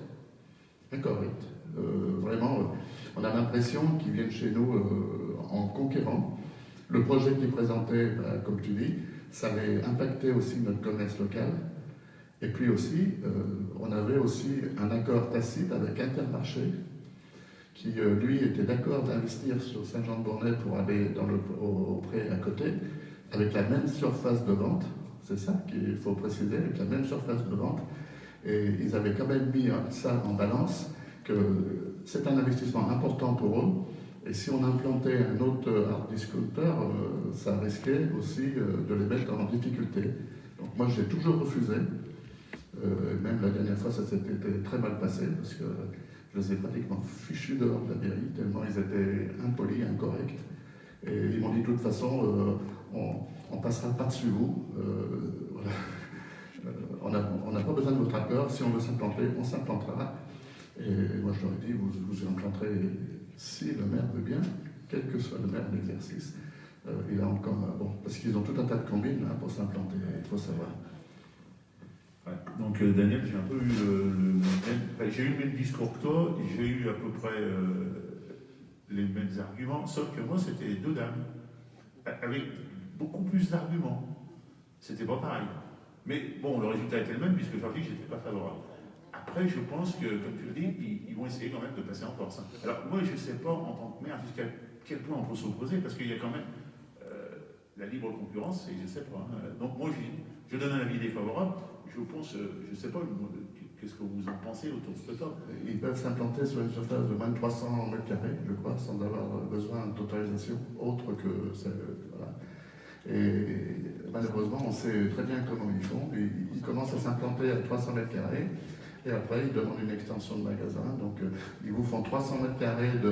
Incorrects. Vraiment, on a l'impression qu'ils viennent chez nous en conquérant. Le projet qu'ils présentaient, comme tu dis, ça avait impacté aussi notre commerce local. Et puis aussi, on avait aussi un accord tacite avec Intermarché, qui, lui, était d'accord d'investir sur Saint-Jean-de-Bournay pour aller au pré à côté, avec la même surface de vente. C'est ça qu'il faut préciser, avec la même surface de vente. Et ils avaient quand même mis ça en balance, que c'est un investissement important pour eux. Et si on implantait un autre hard discounter, ça risquait aussi de les mettre en difficulté. Donc moi, j'ai toujours refusé. Même la dernière fois, ça s'était très mal passé, parce que je les ai pratiquement fichus dehors de la mairie, tellement ils étaient impolis, incorrects. Et ils m'ont dit, de toute façon, on passera par-dessus vous. Voilà. On n'a pas besoin de votre accord. Si on veut s'implanter, on s'implantera. Et moi, je leur ai dit, vous implanterez si le maire veut bien, quel que soit le maire d'exercice. Il a encore, parce qu'ils ont tout un tas de combines pour s'implanter, il faut savoir.
Ouais. Donc Daniel, j'ai un peu eu j'ai eu le même discours que toi, j'ai eu à peu près les mêmes arguments, sauf que moi c'était les deux dames, avec beaucoup plus d'arguments. C'était pas pareil. Mais bon, le résultat était le même puisque je leur dis que j'étais pas favorable. Après, je pense que, comme tu le dis, ils vont essayer quand même de passer en force. Alors moi, je ne sais pas en tant que maire jusqu'à quel point on peut s'opposer, parce qu'il y a quand même la libre concurrence, et je ne sais pas. Donc moi, je donne un avis défavorable. Je pense, je ne sais pas, qu'est-ce que vous en pensez autour de ce top?
Ils peuvent s'implanter sur une surface de moins de 300 mètres carrés, je crois, sans avoir besoin d'autorisation autre que celle. Voilà. Et malheureusement, on sait très bien comment ils font. Ils commencent à s'implanter à 300 mètres carrés. Et après, ils demandent une extension de magasin. Donc, ils vous font 300 mètres carrés de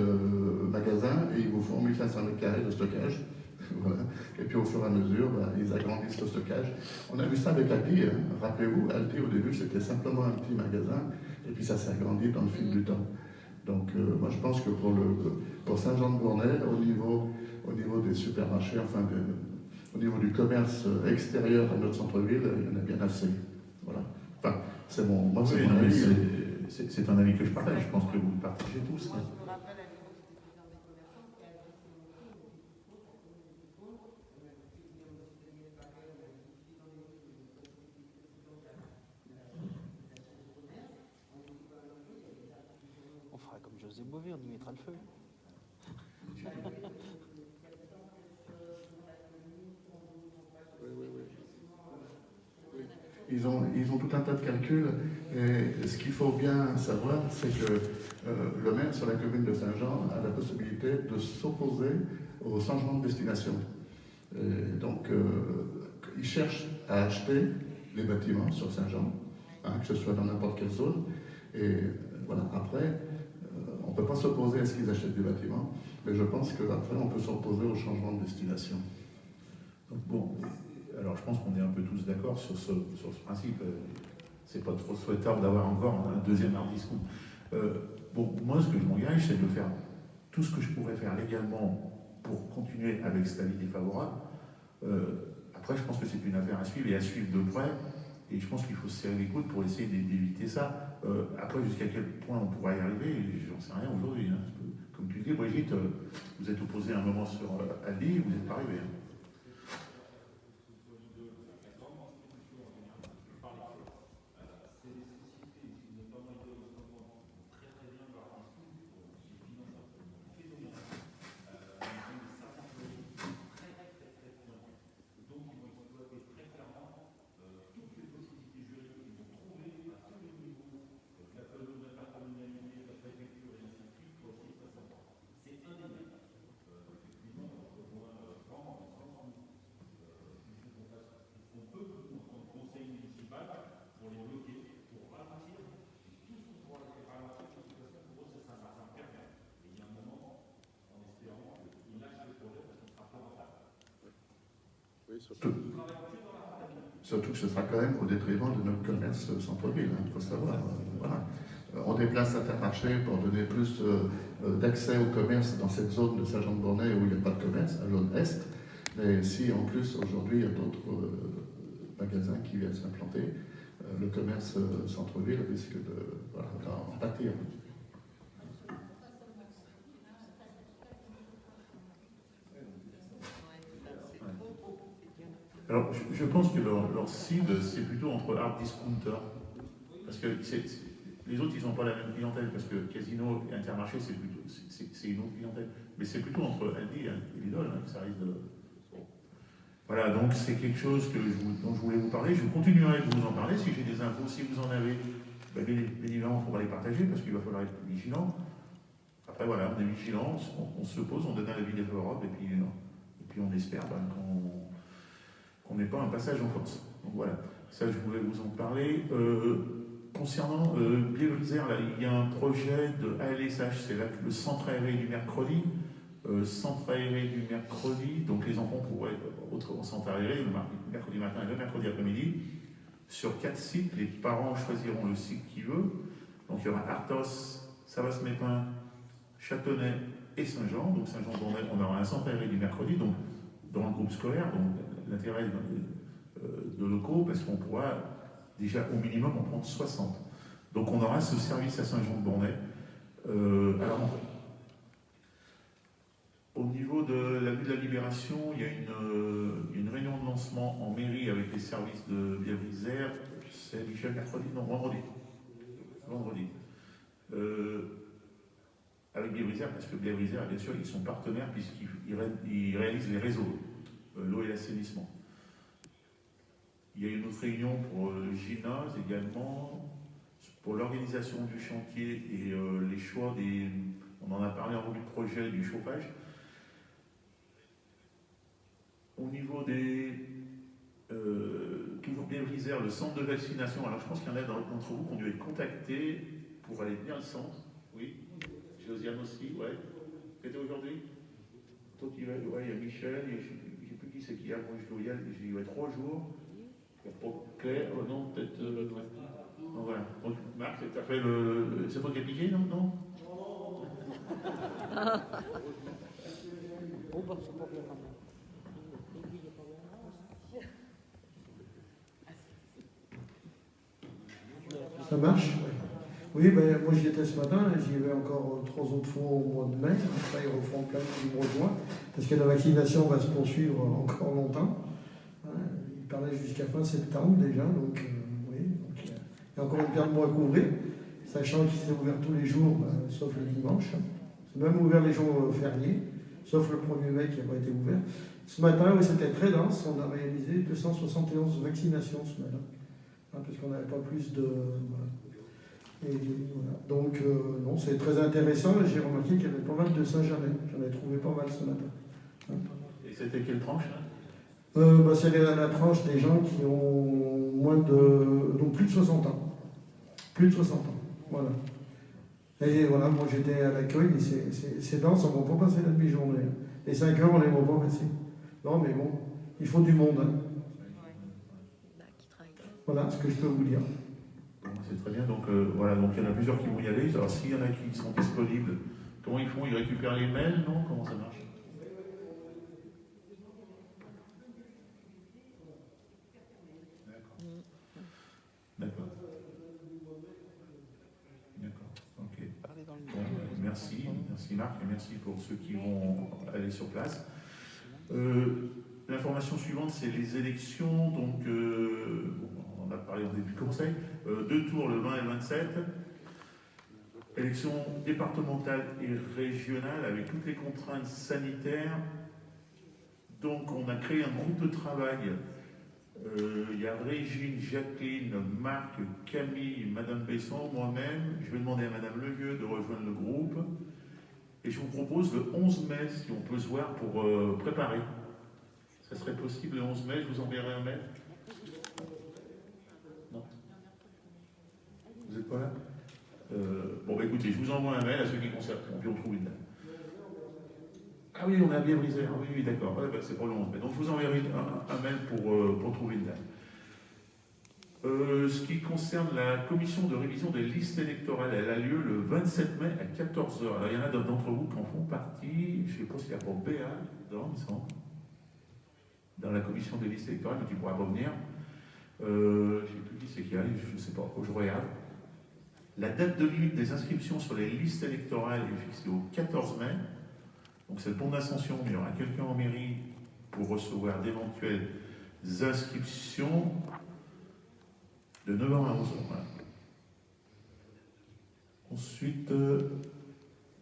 magasin et ils vous font 1500 mètres carrés de stockage. Voilà. Et puis, au fur et à mesure, ils agrandissent le stockage. On a vu ça avec Aldi. Hein. Rappelez-vous, Aldi, au début, c'était simplement un petit magasin. Et puis, ça s'est agrandi dans le fil du temps. Donc, moi, je pense que pour Saint-Jean-de-Bournay, au niveau des supermarchés, enfin, au niveau du commerce extérieur à notre centre-ville, il y en a bien assez. Voilà. Enfin, c'est mon avis.
C'est un avis que je partage. Je pense que vous le partagez tous. Hein.
On fera comme José Bové, on y mettra le feu.
Ils ont tout un tas de calculs. Et ce qu'il faut bien savoir, c'est que le maire sur la commune de Saint-Jean a la possibilité de s'opposer au changement de destination. Et donc, il cherche à acheter les bâtiments sur Saint-Jean, que ce soit dans n'importe quelle zone. Et voilà, après, on ne peut pas s'opposer à ce qu'ils achètent des bâtiments, mais je pense qu'après, on peut s'opposer au changement de destination.
Donc bon, alors je pense qu'on est un peu tous d'accord sur ce principe. C'est pas trop souhaitable d'avoir encore un deuxième hard discount. Bon, moi, ce que je m'engage, c'est de faire tout ce que je pourrais faire légalement pour continuer avec cet avis défavorable. Après, je pense que c'est une affaire à suivre et à suivre de près. Et je pense qu'il faut se serrer les coudes pour essayer d'éviter ça. Après, jusqu'à quel point on pourra y arriver, j'en sais rien aujourd'hui. Hein. Comme tu dis, Brigitte, vous êtes opposé à un moment sur Aldi et vous n'êtes pas arrivé. Hein.
Surtout que ce sera quand même au détriment de notre commerce centre-ville, il faut savoir. Voilà. On déplace Intermarché pour donner plus d'accès au commerce dans cette zone de Saint-Jean-de-Bournay où il n'y a pas de commerce, la zone Est. Mais si en plus aujourd'hui il y a d'autres magasins qui viennent s'implanter, le commerce centre-ville risque d'en pâtir.
Alors, je pense que leur cible, c'est plutôt entre hard discounters. Parce que les autres, ils n'ont pas la même clientèle. Parce que Casino et Intermarché, c'est une autre clientèle. Mais c'est plutôt entre Aldi et Lidl que ça risque de. Bon. Voilà, donc c'est quelque chose dont je voulais vous parler. Je continuerai de vous en parler si j'ai des infos, si vous en avez. ben, bien évidemment, il faudra les partager parce qu'il va falloir être vigilant. Après, voilà, on est vigilant, on se pose, on donne un avis défavorable et puis on espère qu'on n'ait pas un passage en force. Donc voilà, ça je voulais vous en parler. Concernant Bièvre-Isère, là, il y a un projet de ALSH, c'est là le centre aéré du mercredi. Centre aéré du mercredi, donc les enfants pourraient être au centre aéré le mercredi matin et le mercredi après-midi. Sur 4 sites, les parents choisiront le site qu'ils veulent. Donc il y aura Arthos, Savas-Mépin, Châtenay et Saint-Jean. Donc Saint-Jean-Bonnay, on aura un centre aéré du mercredi, donc dans le groupe scolaire, donc l'intérêt de locaux, parce qu'on pourra déjà au minimum en prendre 60. Donc on aura ce service à Saint-Jean-de-Bonnay. Alors au niveau de la vue de la Libération, il y a une réunion de lancement en mairie avec les services de Bièvre-Isère. C'est Michel mercredi, non, vendredi. Avec Bièvre-Isère, parce que Bièvre-Isère, bien sûr, ils sont partenaires puisqu'ils réalisent les réseaux, l'eau et l'assainissement. Il y a une autre réunion pour le gymnase également, pour l'organisation du chantier et les choix des... On en a parlé en revue de projet du chauffage. Au niveau des... toujours Bièvre-Isère, le centre de vaccination. Alors je pense qu'il y en a d'entre vous qui ont dû être contactés pour aller venir le centre. Oui. Josiane aussi, ouais. C'était aujourd'hui. Toi qui vas, ouais, il y a Michel, je ne sais plus qui c'est qui a, moi je dois y aller, j'y vais 3 jours. Il n'y a pas Claire, non, peut-être. Donc voilà. Donc Marc, tu as fait le. C'est toi qui as piqué, non? Non.
Oh, bah, c'est pas bien quand même.
Ça marche? Oui, ben, moi j'y étais ce matin, j'y vais encore 3 autres fois au mois de mai. Après, ils refont plein du mois de juin, parce que la vaccination va se poursuivre encore longtemps. Il parlait jusqu'à fin septembre déjà, donc oui. Donc, il y a encore une paire de mois à couvrir, sachant qu'il s'est ouvert tous les jours, sauf le dimanche. C'est même ouvert les jours fériés, sauf le 1er mai qui n'a pas été ouvert. Ce matin, oui, c'était très dense, on a réalisé 271 vaccinations ce matin. Parce qu'on n'avait pas plus de... Voilà. Et, voilà. Donc, non, c'est très intéressant. J'ai remarqué qu'il y avait pas mal de Saint-Germain. J'en ai trouvé pas mal ce matin.
Et c'était quelle tranche
C'est la tranche des gens qui ont donc plus de 60 ans. Plus de 60 ans. Voilà. Et voilà, moi j'étais à l'accueil et c'est dense, on ne va pas passer la demi-journée. Les 5 heures, on ne les voit pas passer. Non, mais bon, il faut du monde. Hein. Voilà ce que je peux vous dire.
C'est très bien, donc voilà, donc il y en a plusieurs qui vont y aller. Alors s'il y en a qui sont disponibles, comment ils font? Ils récupèrent les mails, non? Comment ça marche? D'accord. Ok. Bon, merci Marc, et merci pour ceux qui vont aller sur place. L'information suivante, c'est les élections, donc on en a parlé au début du conseil, 2 tours le 20 et le 27, élections départementales et régionales avec toutes les contraintes sanitaires. Donc on a créé un groupe de travail, il y a Régine, Jacqueline, Marc, Camille, Madame Besson, moi-même. Je vais demander à Madame Levieux de rejoindre le groupe, et je vous propose le 11 mai, si on peut se voir pour préparer. Ça serait possible le 11 mai, je vous enverrai un mail. Non? Vous n'êtes pas là? Bon, bah écoutez, je vous envoie un mail à ceux qui concernent, puis on trouve une date. Ah oui, on a bien brisé. Ah oui, d'accord. Ouais, bah, c'est pour le 11 mai. Donc je vous enverrai un mail pour trouver une date. Ce qui concerne la commission de révision des listes électorales, elle a lieu le 27 mai à 14h. Alors il y en a d'entre vous qui en font partie. Je ne sais pas s'il y a pour Béa dans la commission des listes électorales, mais tu pourras revenir. Je ne sais plus qui c'est qui arrive, je ne sais pas, je regarde. La date de limite des inscriptions sur les listes électorales est fixée au 14 mai. Donc c'est le pont d'Ascension, mais il y aura quelqu'un en mairie pour recevoir d'éventuelles inscriptions de 9h à 11h. Voilà. Ensuite,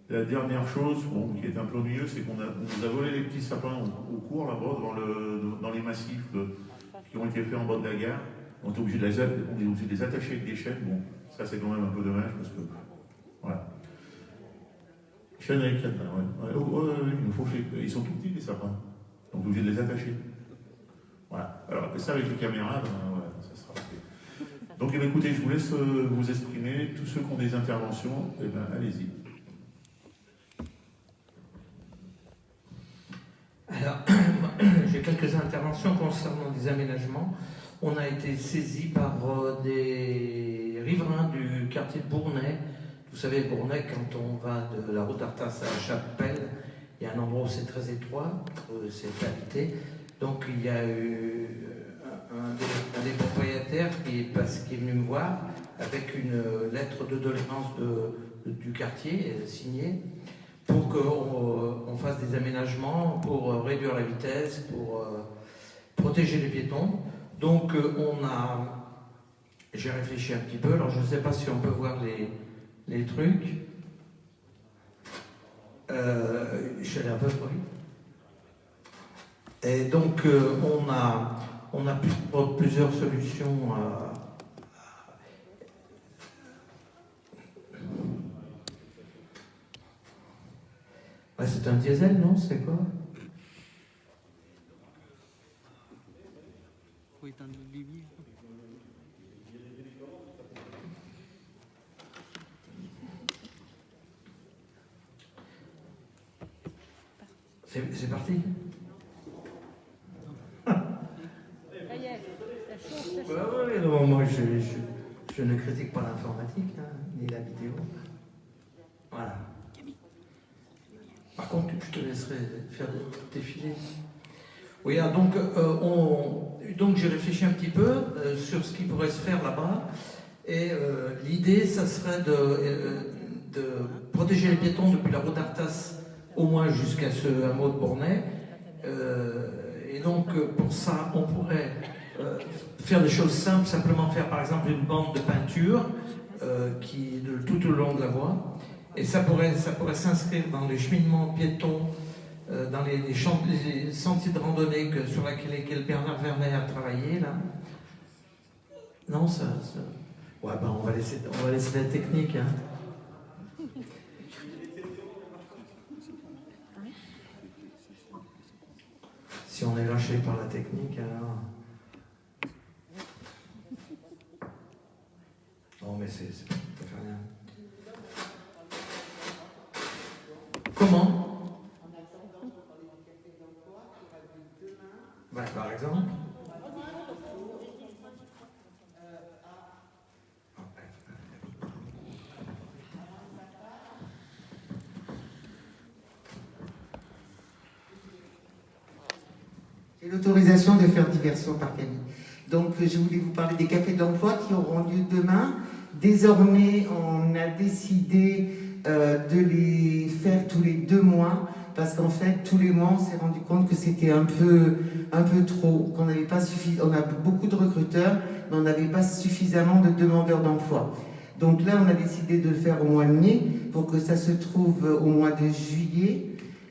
la dernière chose, qui est un peu ennuyeux, c'est qu'on nous a volé les petits sapins au cours là-bas, dans les massifs qui ont été faits en bas de la gare. On est obligé de les attacher avec des chaînes. Bon, Ça, c'est quand même un peu dommage parce que. Voilà. Chaîne avec cadenas, ouais. Il faut ils sont tout petits, les sapins. Donc, obligé de les attacher. Voilà. Alors, après ça, avec les caméras, voilà, ça sera. Donc, eh bien, écoutez, je vous laisse vous exprimer. Tous ceux qui ont des interventions, eh bien, allez-y.
Alors, j'ai quelques interventions concernant des aménagements. On a été saisi par des riverains du quartier de Bournay. Vous savez, Bournay, quand on va de la route d'Artas à la Chapelle, il y a un endroit où c'est très étroit, c'est habité. Donc il y a eu un des propriétaires qui est venu me voir avec une lettre de doléance du quartier signée pour qu'on fasse des aménagements pour réduire la vitesse, pour protéger les piétons. Donc j'ai réfléchi un petit peu, alors je ne sais pas si on peut voir les trucs. Je suis allé un peu trop vite. Et donc on a plusieurs solutions. C'est un diesel, non? C'est quoi?
Faut éteindre les lumières.
C'est parti.
Ça y est, ça chauffe, ça chauffe.
Ouais, non, moi je ne critique pas l'informatique, hein, ni la vidéo. Voilà. Par contre, je te laisserai faire défiler. Oui, donc j'ai réfléchi un petit peu sur ce qui pourrait se faire là-bas. Et l'idée, ça serait de protéger les piétons depuis la route d'Artas au moins jusqu'à ce hameau de Bournay. Et donc, pour ça, on pourrait faire des choses simples, simplement faire par exemple une bande de peinture tout au long de la voie. Et ça pourrait s'inscrire dans les cheminements piétons, dans les sentiers de randonnée sur lesquels Bernard Werner a travaillé, là. Non, ça... Ouais, ben on va laisser la technique, hein. Si on est lâché par la technique, alors... Non, mais ça fait rien. Comment? Ouais, par exemple.
J'ai l'autorisation de faire diversion par Camille. Donc, je voulais vous parler des cafés d'emploi qui auront lieu demain. Désormais, on a décidé de les faire tous les 2 mois parce qu'en fait, tous les mois, on s'est rendu compte que c'était un peu trop, qu'on n'avait pas on a beaucoup de recruteurs, mais on n'avait pas suffisamment de demandeurs d'emploi. Donc là, on a décidé de le faire au mois de mai pour que ça se trouve au mois de juillet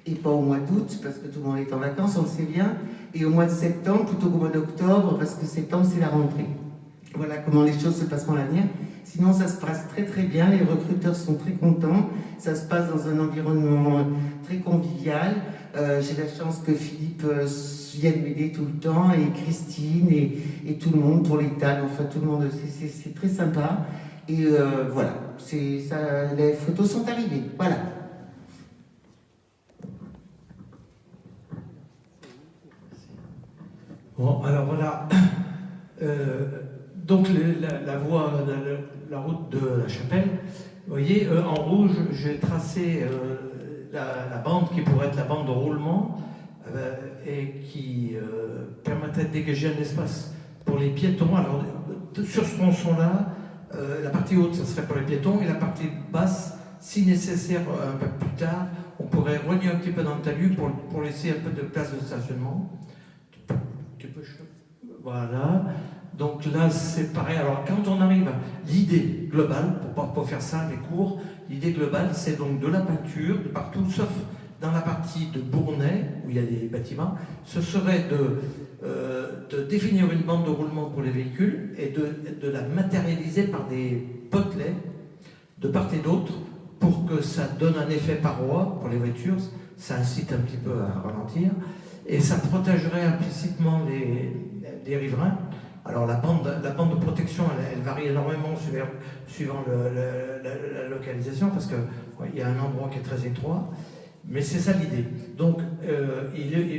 et pas au mois d'août parce que tout le monde est en vacances, on le sait bien, et au mois de septembre plutôt qu'au mois d'octobre parce que septembre, c'est la rentrée. Voilà comment les choses se passeront à l'avenir. Sinon, ça se passe très très bien, les recruteurs sont très contents, ça se passe dans un environnement très convivial. J'ai la chance que Philippe vienne m'aider tout le temps, et Christine, et tout le monde pour les tags, enfin tout le monde, c'est très sympa. Et voilà, les photos sont arrivées, voilà.
Bon, alors voilà. Donc la voie, la route de la Chapelle, vous voyez, en rouge, j'ai tracé la bande qui pourrait être la bande de roulement et qui permettrait de dégager un espace pour les piétons. Alors, sur ce tronçon-là, la partie haute, ça serait pour les piétons, et la partie basse, si nécessaire un peu plus tard, on pourrait rogner un petit peu dans le talus pour laisser un peu de place de stationnement. Voilà. Donc là, c'est pareil. Alors, quand on arrive à l'idée globale, pour faire ça, les cours, l'idée globale, c'est donc de la peinture de partout, sauf dans la partie de Bournay, où il y a des bâtiments, ce serait de définir une bande de roulement pour les véhicules et de la matérialiser par des potelets de part et d'autre pour que ça donne un effet paroi pour les voitures. Ça incite un petit peu à ralentir et ça protégerait implicitement les riverains. Alors la bande de protection, elle varie énormément suivant la localisation parce qu'il y a un endroit qui est très étroit, mais c'est ça l'idée. Donc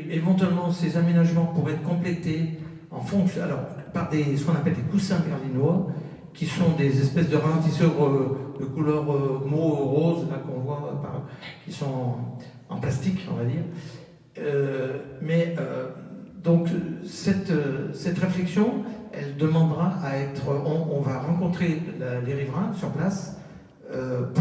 éventuellement ces aménagements pourraient être complétés en fonction, alors par ce qu'on appelle des coussins berlinois, qui sont des espèces de ralentisseurs de couleur mauve rose, là qu'on voit, qui sont en plastique, on va dire. Donc cette réflexion, elle demandera à être. On va rencontrer les riverains sur place pour